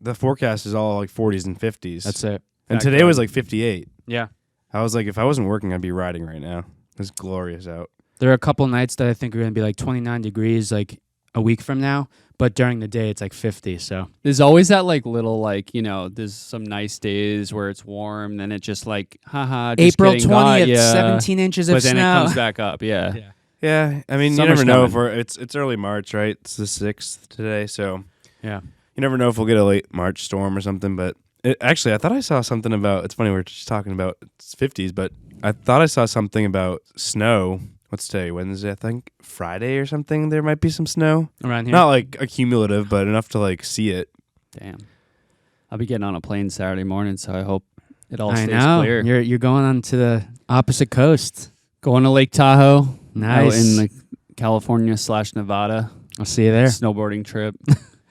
the forecast is all like 40s and 50s. That's it. and Fact today was dog. like 58. Yeah. I was like, if I wasn't working, I'd be riding right now. It's glorious out. There are a couple nights that I think are going to be like 29 degrees like a week from now, but during the day it's like 50. So There's always that like little like, there's some nice days where it's warm, then it just like, haha, just April kidding, got 20th, ya. 17 inches of But then snow. it comes back up, yeah. Yeah. Yeah, I mean, Summer's you never know coming. if it's early March, right? It's the 6th today, so Yeah. you never know if we'll get a late March storm or something. But actually, I thought I saw something about. It's funny we're just talking about it's 50s, but I thought I saw something about snow. What's today? Wednesday, I think. Friday or something. There might be some snow. Around here. Not like accumulative, but enough to like see it. Damn. I'll be getting on a plane Saturday morning, so I hope it all I stays know. clear. You're going on to the opposite coast. Going to Lake Tahoe. Nice. Out in the California/Nevada I'll see you there. snowboarding trip.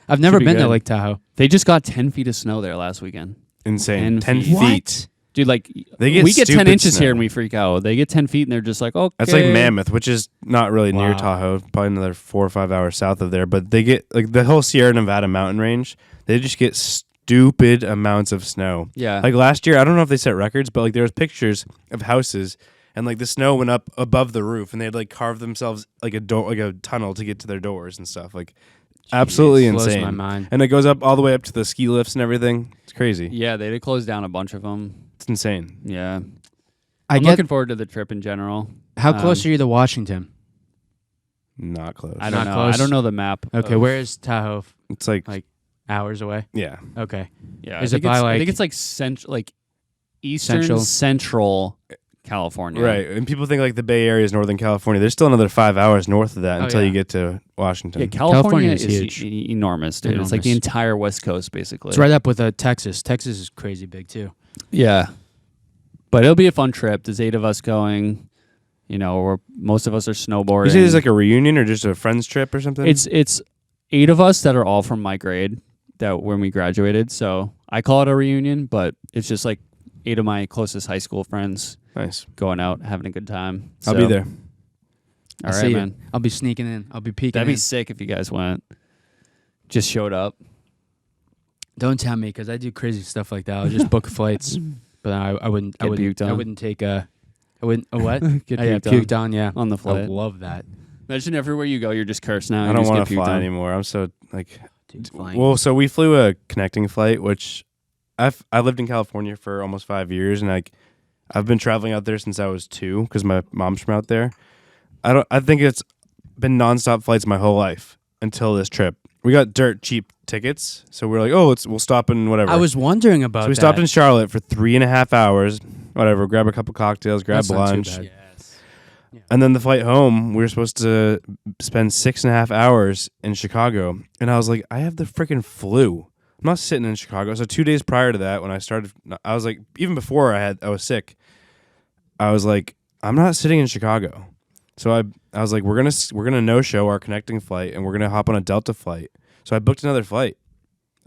I've never be been to good. Lake Tahoe. They just got 10 feet of snow there last weekend. Insane. 10 10 feet. feet. Dude, like, They get we get 10 stupid inches snow. here and we freak out. They get 10 feet and they're just like, okay. That's like Mammoth, which is not really near Wow. Tahoe, probably another 4 or 5 hours south of there. But they get like the whole Sierra Nevada mountain range. They just get stupid amounts of snow. Yeah. Like last year, I don't know if they set records, but like there was pictures of houses and like the snow went up above the roof and they'd like carve themselves like a door, like a tunnel to get to their doors and stuff. Like absolutely Blows insane. my mind. And it goes up all the way up to the ski lifts and everything. It's crazy. Yeah, they closed down a bunch of them. It's insane. Yeah. I I'm get. looking forward to the trip in general. How close are you to Washington? Not close. I don't Not know. close? I don't know the map. Okay, of- where is Tahoe? It's like, Hours away. yeah. Okay. Yeah, Is I it think by, it's- I like- think it's like eastern central California. Right. And people think like the Bay Area is Northern California. There's still another 5 hours north of that Oh, until yeah. you get to Washington. Yeah, California, California is is huge. enormous, dude. It's like the Enormous. entire West Coast, basically. It's right up with Texas. Texas is crazy big too. Yeah. But it'll be a fun trip. There's 8 of us going. You know, most of us are snowboarding. You say there's like a reunion or just a friends trip or something? It's 8 of us that are all from my grade that when we graduated. So I call it a reunion, but it's just like 8 of my closest high school friends nice. going out, having a good time. I'll So, be there. All See right, you. man. I'll be sneaking in. I'll be peeking That'd be in. sick if you guys went. Just showed up. Don't tell me because I do crazy stuff like that. I'll just book flights, but I wouldn't. I Get wouldn't. puked I on. wouldn't take a. I wouldn't. A what? Get Oh, yeah, puked on. puked on. Yeah, On the I flight. love that. Imagine everywhere you go, you're just cursed now. I You don't just want get to puked fly on. anymore. I'm so like. Dude, flying. Well, so we flew a connecting flight, which I lived in California for almost 5 years, and I've been traveling out there since I was 2 because my mom's from out there. I think it's been nonstop flights my whole life until this trip. We got dirt cheap tickets, so we're like, oh, we'll stop in whatever. I was wondering about. So we that. stopped in Charlotte for 3.5 hours. Whatever, grab a couple cocktails, grab That's not too lunch, bad. Yes. and then the flight home. We were supposed to spend 6.5 hours in Chicago, and I was like, I have the freaking flu. I'm not sitting in Chicago. So 2 days prior to that, when I started, I was like, even before I was sick, I was like, I'm not sitting in Chicago. So I was like, we're gonna no show our connecting flight, and we're gonna hop on a Delta flight. So I booked another flight.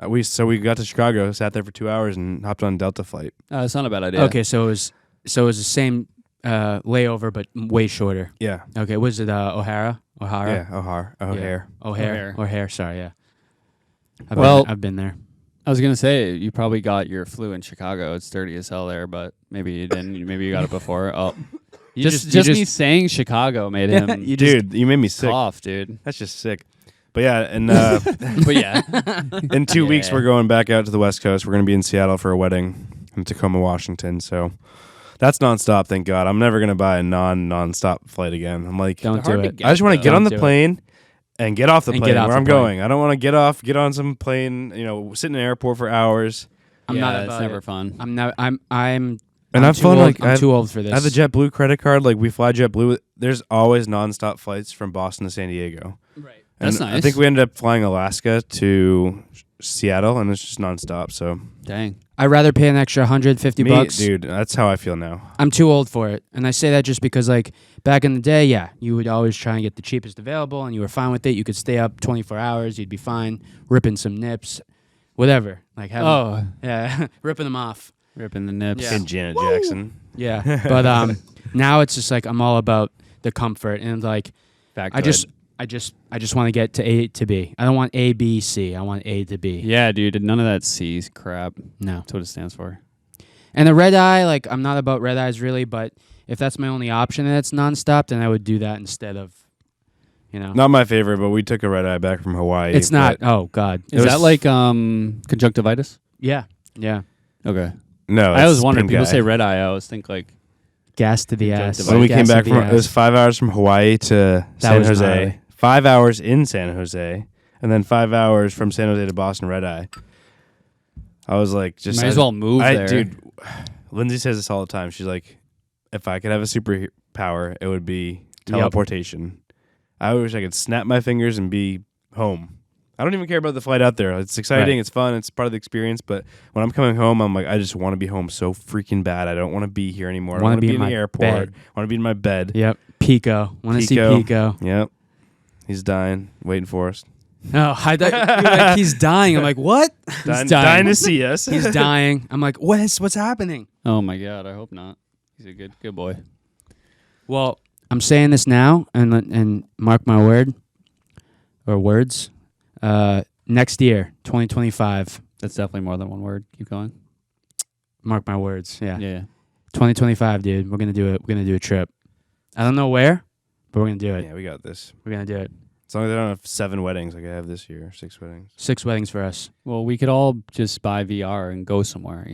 We got to Chicago, sat there for 2 hours, and hopped on a Delta flight. It's not a bad idea. Okay, so it was the same layover but way shorter. Yeah, Okay, was it O'Hara? yeah, O'Hare. O'Hare. Sorry, yeah. I've been there. I was gonna say you probably got your flu in Chicago. It's dirty as hell there, but maybe you didn't. Maybe you got it before. Oh, just me saying Chicago made him Dude, you made me sick. cough, dude. That's just sick. But yeah, and But yeah, in 2 weeks Yeah. we're going back out to the West Coast. We're going to be in Seattle for a wedding in Tacoma, Washington. So that's nonstop. Thank God. I'm never going to buy a nonstop flight again. I'm like, Don't They're do hard it. to I just want to though. get on Don't the do it. plane and get off the And plane get off where the I'm plane. going. I don't want to get on some plane. Sit in an airport for hours. I'm yeah, not it's about never it. fun. I'm not. I'm. And I've too flown old. like I'm too old for this. I have the JetBlue credit card. Like we fly JetBlue. There's always nonstop flights from Boston to San Diego. Right. And That's nice. I think we ended up flying Alaska to Seattle, and it's just nonstop. So Dang. I'd rather pay an extra $150. dude, that's how I feel now. I'm too old for it, and I say that just because, like, back in the day, yeah, you would always try and get the cheapest available, and you were fine with it. You could stay up 24 hours, you'd be fine, ripping some nips, whatever. Like, yeah, ripping them off. Ripping the nips. Yeah. And Janet Jackson. Yeah, but now it's just like I'm all about the comfort, and like Back I good. just want to get to A to B. I don't want A, B, C. I want A to B. Yeah, dude. None of that C crap. No. That's what it stands for. And the red eye, like, I'm not about red eyes really, but if that's my only option and it's nonstop, then I would do that instead of, Not my favorite, but we took a red eye back from Hawaii. It's not. but- Oh God. Is was- that like conjunctivitis? Yeah. Okay. No, I always it's wondered. pink People eye. say red eye. I always think like Gas to the ass. Conjunctivitis. When we came Gas to back the from, ass. it was 5 hours from Hawaii to San was Jose. gnarly. 5 hours in San Jose, and then 5 hours from San Jose to Boston red eye. I was like, just might as well move there. Dude, Lindsay says this all the time. She's like, if I could have a superpower, it would be teleportation. I wish I could snap my fingers and be home. I don't even care about the flight out there. It's exciting. Right. It's fun. It's part of the experience. But when I'm coming home, I'm like, I just want to be home so freaking bad. I don't want to be here anymore. I Wanna want to be be in in the my airport. bed. I want to be in my bed. Yep. Pico. Want to see Pico. Pico. Yep. He's dying, waiting for us. No, I thought you're like, he's dying. I'm like, what? Dying to see us. He's dying. I'm like, what's happening? Oh my God, I hope not. He's a good boy. Well, I'm saying this now, and mark my words. Next year, 2025. That's definitely more than one word. Keep going. Mark my words. Yeah. Yeah. 2025, dude. We're gonna do it. We're gonna do a trip. I don't know where, but we're gonna do it. Yeah, we got this. We're gonna do it. As long as I don't have 7 weddings like I have this year, 6 weddings. 6 weddings for us. Well, we could all just buy VR and go somewhere.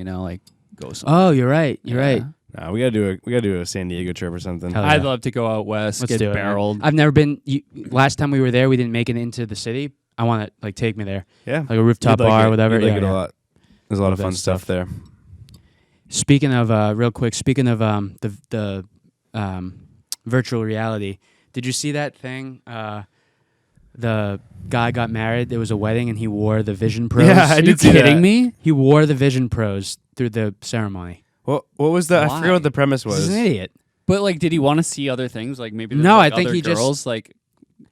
Go somewhere. Oh, you're right. You're right. Nah, we gotta do a San Diego trip or something. Hell I'd yeah. love to go out west, Let's get do it, man. barreled. I've never been. Last time we were there, we didn't make it into the city. I want to take me there, Yeah, like a rooftop You'd like bar, it. or whatever. You'd like Yeah, it a yeah. lot. There's a lot Love of fun that stuff there. Speaking of real quick, the virtual reality, did you see that thing? The guy got married. There was a wedding, and he wore the Vision Pros. Yeah, I Are you did see kidding that. me? He wore the Vision Pros through the ceremony. What was that? I Why? forget what the premise was. He's an idiot. But did he want to see other things? Like maybe there's No, like I think other he just- girls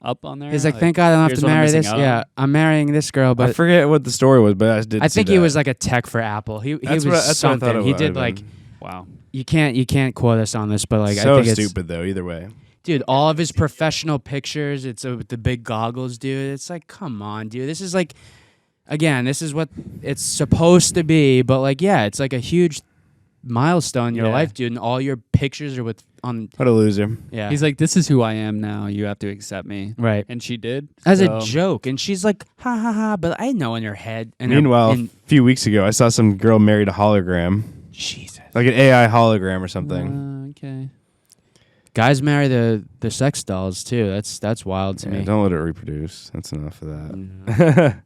up on there. He's like, thank God I don't have here's to what I'm marry missing this. out on. Yeah, I'm marrying this girl, I but forget what the story was, but I did. I see think he that. was like a tech for Apple. He That's was what I thought something. it He would did have like been. Wow. you can't quote us on this, but like so I think it's stupid though. Either way, dude. All of his professional pictures. It's with the big goggles, dude. It's like, come on, dude. This is like, again, this is what it's supposed to be, but like, yeah, it's like a huge milestone in your Yeah. life, dude. And all your pictures are on. what a loser. Yeah, He's like, this is who I am now. You have to accept me. right. And she did. As so- a joke, and she's like, ha ha ha. But I know in her head. And Meanwhile, and a few weeks ago, I saw some girl married a hologram, Jesus, like an AI hologram or something. Okay. guys marry the sex dolls too. That's wild to Yeah, me. don't let it reproduce. That's enough of that. Mhm.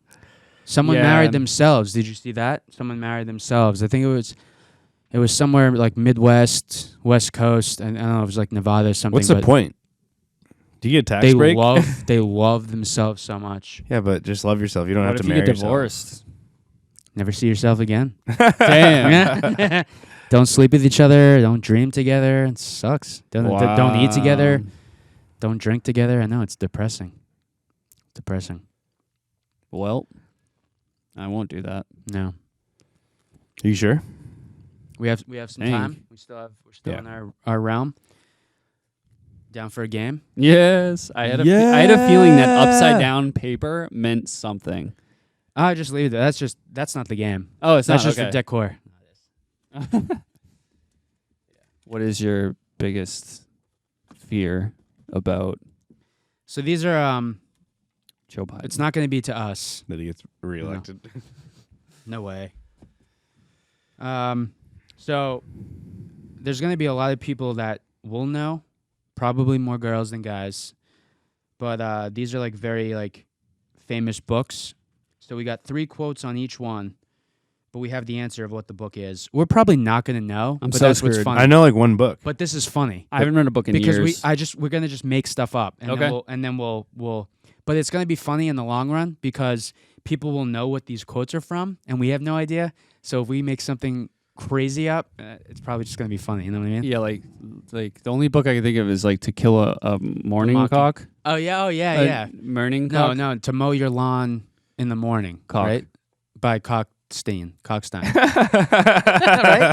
Someone Yeah. married themselves. Did you see that? Someone married themselves. I think it was somewhere like Midwest, West Coast, and I don't know, it was like Nevada or something. What's the but point? Do you get a tax They break? love themselves so much. Yeah, but just love yourself. You don't What have if to you marry get yourself. divorced? Never see yourself again. Damn. Don't sleep with each other. Don't dream together. It sucks. Don't eat together. Wow. Don't drink together. I know it's depressing. Depressing. Well, I won't do that. No. Are you sure? We have some Dang. time. We're still Yeah. in our realm. Down for a game? Yes, I had a feeling that upside down paper meant something. I just leave it. That's not the game. Oh, it's That's not just okay. for decor. What is your biggest fear about So these are Joe Biden? it's not going to be to us. That he gets reelected. No way. So there's going to be a lot of people that will know, probably more girls than guys. But these are like very like famous books. So we got 3 quotes on each one, but we have the answer of what the book is. We're probably not going to know, I'm but so that's what's screwed. funny. I know like one book. But this is funny. I haven't read a book in because years. we're gonna just make stuff up, and Okay. then we'll but it's gonna be funny in the long run because people will know what these quotes are from, and we have no idea. So if we make something crazy up, it's probably just gonna be funny. You know what I mean? Yeah, like the only book I can think of is like To Kill a Morning Mocking- Cock. Oh yeah, yeah. Morning No, Cock. no, to mow your lawn in the morning, Cock. right? By Cockstein. Right?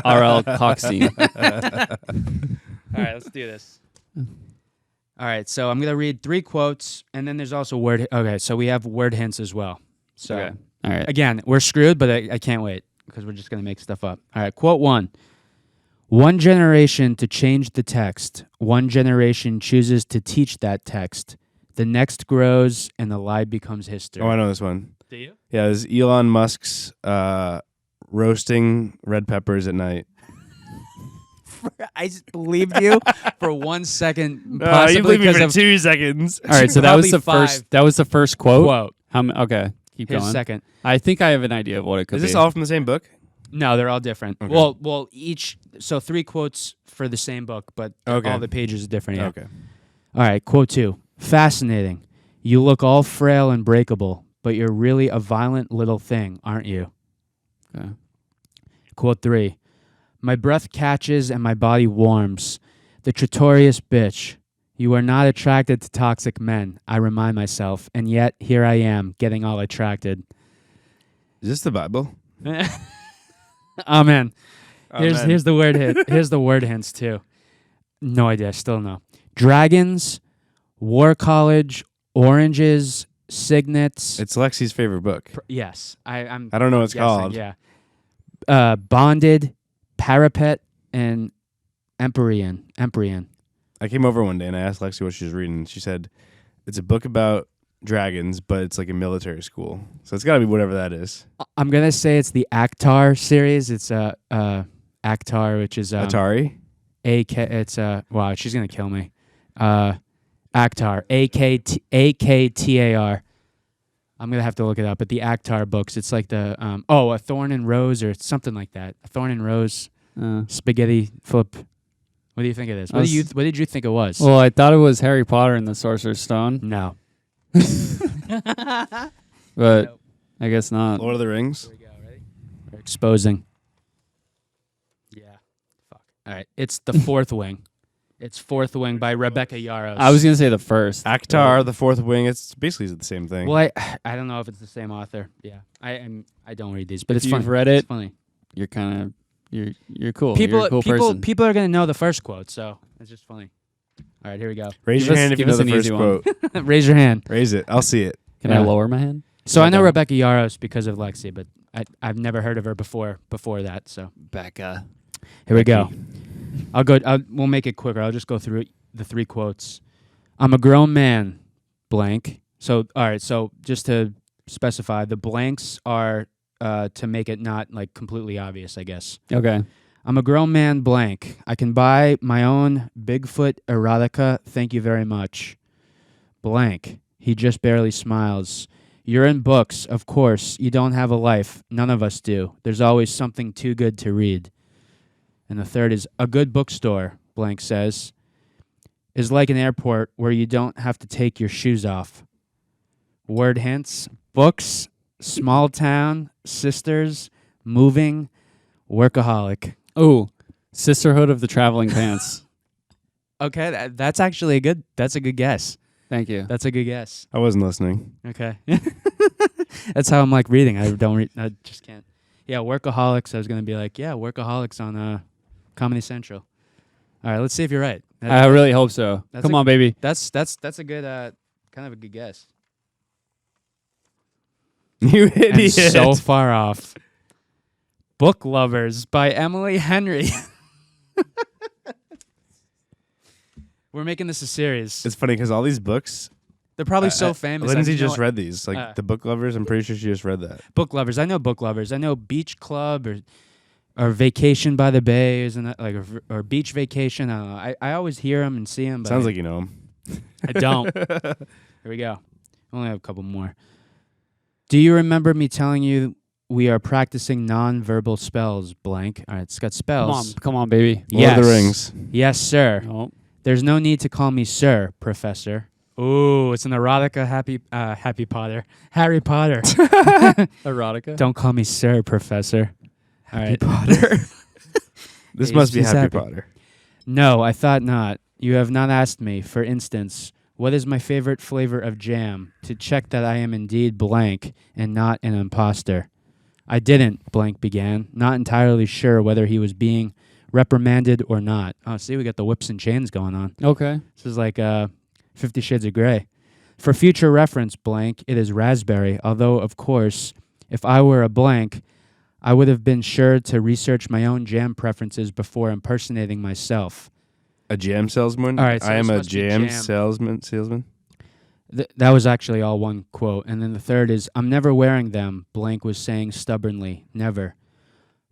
R.L. Cockstein. All right, let's do this. All right, so I'm going to read 3 quotes, and then there's also word. Okay, so we have word hints as well. So Okay. All right. again, we're screwed, but I can't wait because we're just going to make stuff up. All right, quote 1. One generation to change the text. One generation chooses to teach that text. The next grows, and the lie becomes history. Oh, I know this one. Do you? Yeah, it's Elon Musk's roasting red peppers at night. I just believed you for 1 second, you possibly believe me because for of 2 seconds. All right. So that was Probably the first. 5. That was the first quote. quote. Okay. Keep Here's going. second. I think I have an idea of what it could Is be. this all from the same book? No, they're all different. Okay. Well, each so 3 quotes for the same book, but Okay. all the pages are different. Yeah. Okay. All right, quote 2. Fascinating. You look all frail and breakable, but you're really a violent little thing, aren't you? Okay. Quote 3. My breath catches and my body warms. The Tratorius bitch. You are not attracted to toxic men, I remind myself, and yet here I am, getting all attracted. Is this the Bible? Amen. Amen. Here's the word hint. Here's the word hints too. No idea. Still no. Dragons, War College, oranges, signets. It's Lexi's favorite book. Yes, I'm. I don't know what it's guessing, called. Yeah. Bonded, parapet, and Empyrean. I came over one day and I asked Lexi what she was reading. And she said it's a book about dragons, but it's like a military school. So it's got to be whatever that is. I'm gonna say it's the Actar series. It's Actar, which is Atari? It's wow, she's gonna kill me. Actar, Aktar. I'm gonna have to look it up. But the Actar books, it's like the a Thorn and Rose or something like that. A Thorn and Rose spaghetti flip. What do you think it is? What did you think it was? Well, I thought it was Harry Potter and the Sorcerer's Stone, No. but I guess not. Lord of the Rings? Here we go. Ready? We're exposing. Yeah. Fuck. All right. It's The Fourth Wing. It's Fourth Wing by Rebecca Yarros. I was gonna say the first. Actar, the Fourth Wing. It's basically the same thing. Well, I don't know if it's the same author. Yeah. I don't read these, but If it's funny. you've read It's it, funny. you're kind of you're cool. People you're a cool person. people are gonna know the first quote, so it's just funny. All right, here we go. Raise give your us- hand if you give know us the an first easy one. quote. Raise your hand. Raise it. I'll see it. Can Yeah. I lower my hand? So I know Okay. Rebecca Yarros because of Lexi, but I've never heard of her before that. So Becca. here we go. We'll make it quicker. I'll just go through the three quotes. I'm a grown man, blank. So all right. So just to specify, the blanks are to make it not like completely obvious, I guess. Okay. I'm a grown man, blank. I can buy my own Bigfoot erotica. Thank you very much. Blank. He just barely smiles. You're in books, of course. You don't have a life. None of us do. There's always something too good to read. And the third is a good bookstore, blank says, is like an airport where you don't have to take your shoes off. Word hints, books, small town, sisters, moving, workaholic. Oh, Sisterhood of the Traveling Pants. Okay, that's actually a good guess. Thank you. That's a good guess. I wasn't listening. Okay. That's how I'm like reading. I just can't. Yeah, Workaholics. I was going to be like, yeah, Workaholics on Comedy Central. All right, let's see if you're right. I really hope so. That's Come a- on, baby. That's a good kind of a good guess. You And idiot. so far off. Book Lovers by Emily Henry. We're making this a series. It's funny because all these books. They're probably so famous. Lindsay I just know read these. Like the Book Lovers, I'm pretty sure she just read that. Book Lovers. I know Book Lovers. I know Beach Club or Vacation by the Bay, isn't that like or Beach Vacation? I don't know. I always hear them and see them. But Sounds like you know them. I don't. Here we go. I only have a couple more. Do you remember me telling you we are practicing non-verbal spells? Blank. All right, it's got spells. Come on, baby. Lord of the Rings. Yes, sir. Oh. There's no need to call me sir, Professor. Ooh, it's an erotica. Happy Potter. Harry Potter. Erotica. Don't call me sir, Professor. All right. Potter. This must be He's Happy happy. Potter. No, I thought not. You have not asked me, for instance, what is my favorite flavor of jam, to check that I am indeed blank and not an imposter. I didn't, blank began, not entirely sure whether he was being reprimanded or not. Oh, see, we got the whips and chains going on. Okay. This is like 50 Shades of Grey. For future reference, blank, it is raspberry, although, of course, if I were a blank, I would have been sure to research my own jam preferences before impersonating myself. A jam salesman? All right, so I am this a must be jam jam. salesman. That was actually all one quote. And then the third is, I'm never wearing them, blank was saying stubbornly. Never.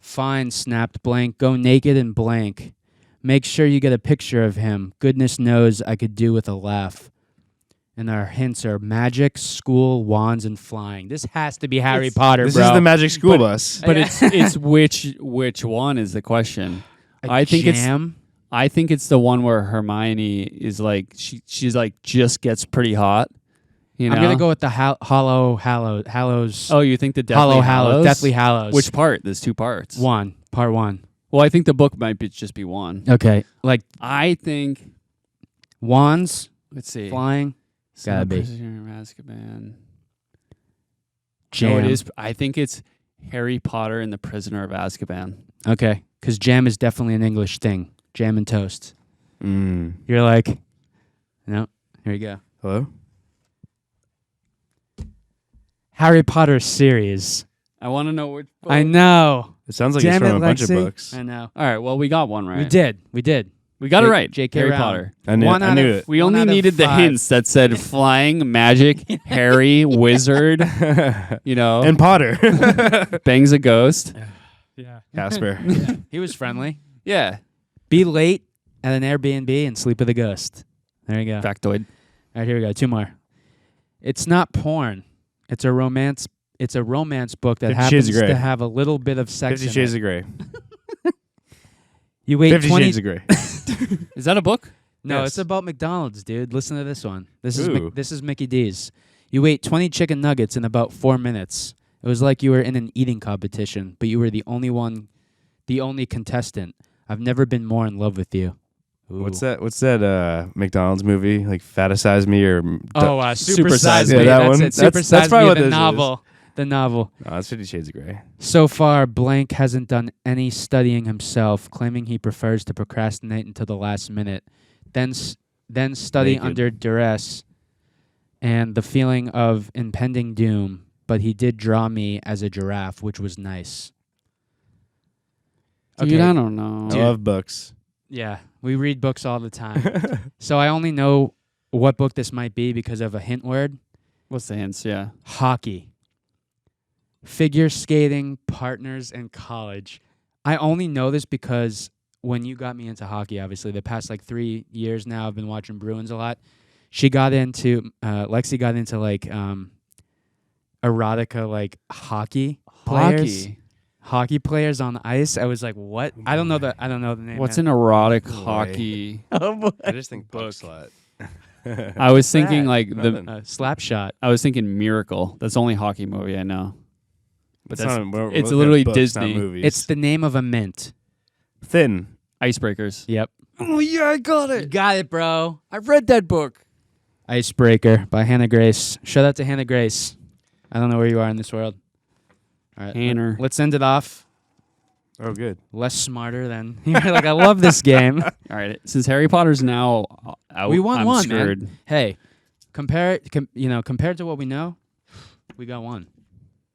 Fine, snapped blank. Go naked and blank. Make sure you get a picture of him. Goodness knows I could do with a laugh. And our hints are magic, school, wands, and flying. This has to be Harry Potter, This bro. is the Magic School Bus. But it's which one is the question? I think jam? I think it's the one where Hermione is like she's like just gets pretty hot. You know? I'm gonna go with the Hallows. Oh, you think the Deathly Hallows? Deathly Hallows. Which part? There's two parts. Part one. Well, I think the book might just be one. Okay, like I think Wands, Let's see. flying. Gotta be. Prisoner of Azkaban. Jam. No, it is. I think it's Harry Potter and the Prisoner of Azkaban. Okay, because jam is definitely an English thing. Jam and toast. You're like, no, here you go. Hello? Harry Potter series. I want to know which book. I know. It sounds like Damn it's from it, a bunch of Lexi. books. I know. All right, well, we got one right. We did. We got it right. J.K. Harry Rowling. Potter. I knew it. We One only out of needed the 5. hints that said flying, magic, Harry, wizard, And Potter. bangs a ghost. Yeah. Casper. He was friendly. Yeah. Be late at an Airbnb and sleep with a ghost. There you go. Factoid. All right, here we go. 2 more. It's not porn. It's a romance. It's a romance book that 50 Shades happens of Grey. to have a little bit of sex 50 in Shades it. of Grey. You wait 50 20 Shades of Grey. Is that a book? No, Yes. it's about McDonald's, dude. Listen to this one. This Ooh. is Mickey D's. You ate 20 chicken nuggets in about 4 minutes. It was like you were in an eating competition, but you were the only contestant. I've never been more in love with you. Ooh. What's that McDonald's movie? Like Fantasize Me or Oh, Super Super Size Size Me. Me. Yeah, that That's one. it. Super That's Size probably Me, what the this is. novel. The novel. No, it's 50 Shades of Grey. So far, Blank hasn't done any studying himself, claiming he prefers to procrastinate until the last minute, then study Naked. under duress and the feeling of impending doom. But he did draw me as a giraffe, which was nice. Dude, I don't know. I love books. Yeah, we read books all the time. So I only know what book this might be because of a hint word. What's the hints? Yeah. Hockey. Figure skating, partners, and college. I only know this because when you got me into hockey, obviously, the past 3 years now, I've been watching Bruins a lot. Lexi got into erotica, hockey players. Hockey players on the ice. I was like, what? I don't know the name. What's man. an erotic Boy. hockey? I just think book Book. slut. I was thinking Nothing. Slap shot? I was thinking Miracle. That's the only hockey movie I know. But It's that's it's literally books, Disney. Not movies. It's the name of a mint. Thin. Icebreakers. Yep. Oh yeah, I got You got it, bro. I read that book. Icebreaker by Hannah Grace. Shout out to Hannah Grace. I don't know where you are in this world. All right, Hannah. let's end it off. Oh, good. Less smarter than you're like. I love this game. All right, since Harry Potter's now out, We won I'm one, screwed. man. Hey, compared to what we know, we got one.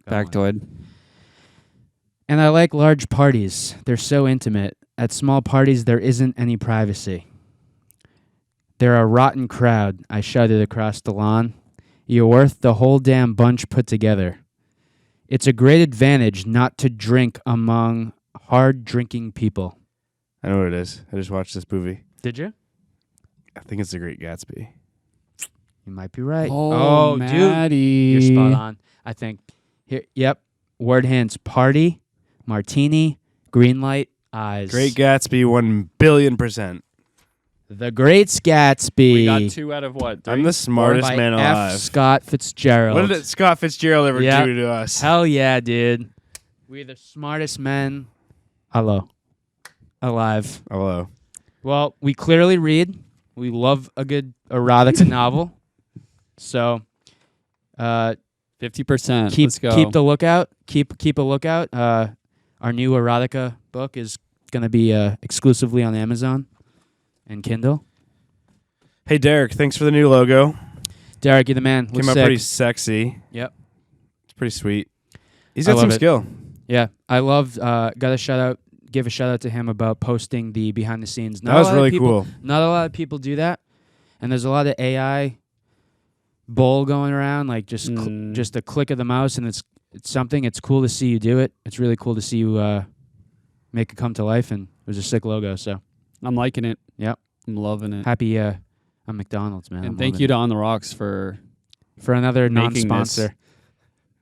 Factoid. And I like large parties. They're so intimate. At small parties, there isn't any privacy. They're a rotten crowd. I shouted across the lawn. You're worth the whole damn bunch put together. It's a great advantage not to drink among hard-drinking people. I know what it is. I just watched this movie. Did you? I think it's The Great Gatsby. You might be right. Oh, dude. Maddie. You're spot on. I think. Here, yep. Word hints. Party, martini, green light, eyes. Great Gatsby, 1,000,000,000%. The Great Gatsby. We got 2 out of what? 3? I'm the smartest by man F. alive. Scott Fitzgerald. What did Scott Fitzgerald ever Yep. do to us? Hell yeah, dude. We're the smartest men. Hello. Alive. Hello. Well, we clearly read. We love a good erotic novel. So, 50%. keep Let's go. keep the lookout. Keep a lookout. Our new erotica book is gonna be exclusively on Amazon and Kindle. Hey, Derek, thanks for the new logo. Derek, you're the man. Came Looks out sick. pretty sexy. Yep. It's pretty sweet. He's I got love some it. skill. Yeah, I love. Give a shout out to him about posting the behind the scenes. That was really cool. Not a lot of people do that, and there's a lot of AI bull going around. Like just a click of the mouse, and it's something. It's cool to see you do it. It's really cool to see you make it come to life, and it was a sick logo. So I'm liking it. Yep. I'm loving it. happy on McDonald's, man. And I'm thank loving you it. to On the Rocks for another making non-sponsor.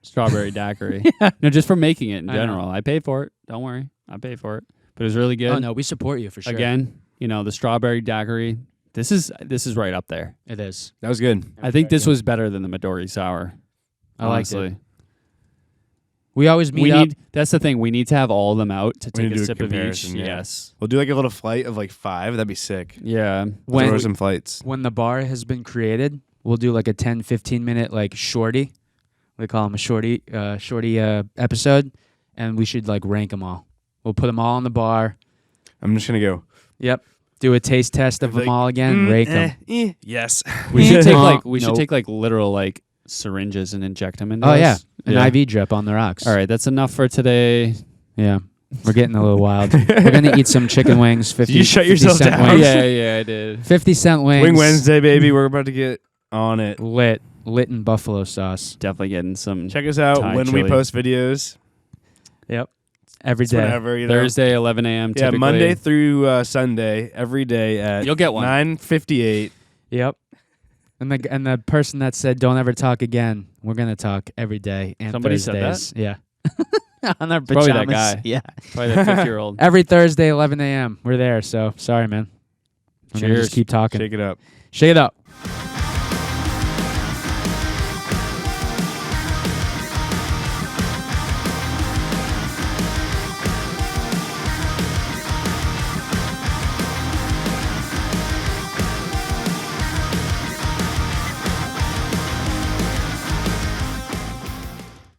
Strawberry Daiquiri. No, just for making it in I know. general. I paid for it. Don't worry. I paid for it. But it was really good. Oh no, we support you for sure. Again, the Strawberry Daiquiri. This is right up there. It is. That was good. I think this was better than the Midori Sour. I liked honestly. it. We always meet up. That's the thing. We need to have all of them out to We take need a to do a sip of each. comparison, yeah. Yes. We'll do like a little flight of like 5. That'd be sick. Yeah. Throw some flights. When the bar has been created, we'll do like a 10, 15 minute like shorty. We call them a shorty episode, and we should like rank them all. We'll put them all on the bar. I'm just gonna go. Yep. Do a taste test of them all again. Rate them. Yes. We should take like Nope. literal like syringes and inject them into Oh us. yeah, an Yeah. IV drip on the rocks. All right, that's enough for today. Yeah, we're getting a little wild. We're gonna eat some chicken wings. 50. Did you shut 50 yourself cent down? Wings. Yeah, I did. 50-cent wings. Wing Wednesday, baby. We're about to get on it. Lit in buffalo sauce. Definitely getting some Check us out Thai when chili. we post videos. Yep. Every It's day. whenever, you know. Thursday 11 a.m. Yeah, typically. Monday through Sunday, every day at You'll get one. 9:58. Yep. And the person that said don't ever talk again, we're gonna talk every day and Somebody said Thursdays. Yeah. On our Probably that pajamas. guy. Yeah. Probably that 50-year-old. Every Thursday, 11 a.m. We're there. So sorry, man. We're gonna Cheers. just keep talking. Shake it up. Shake it up.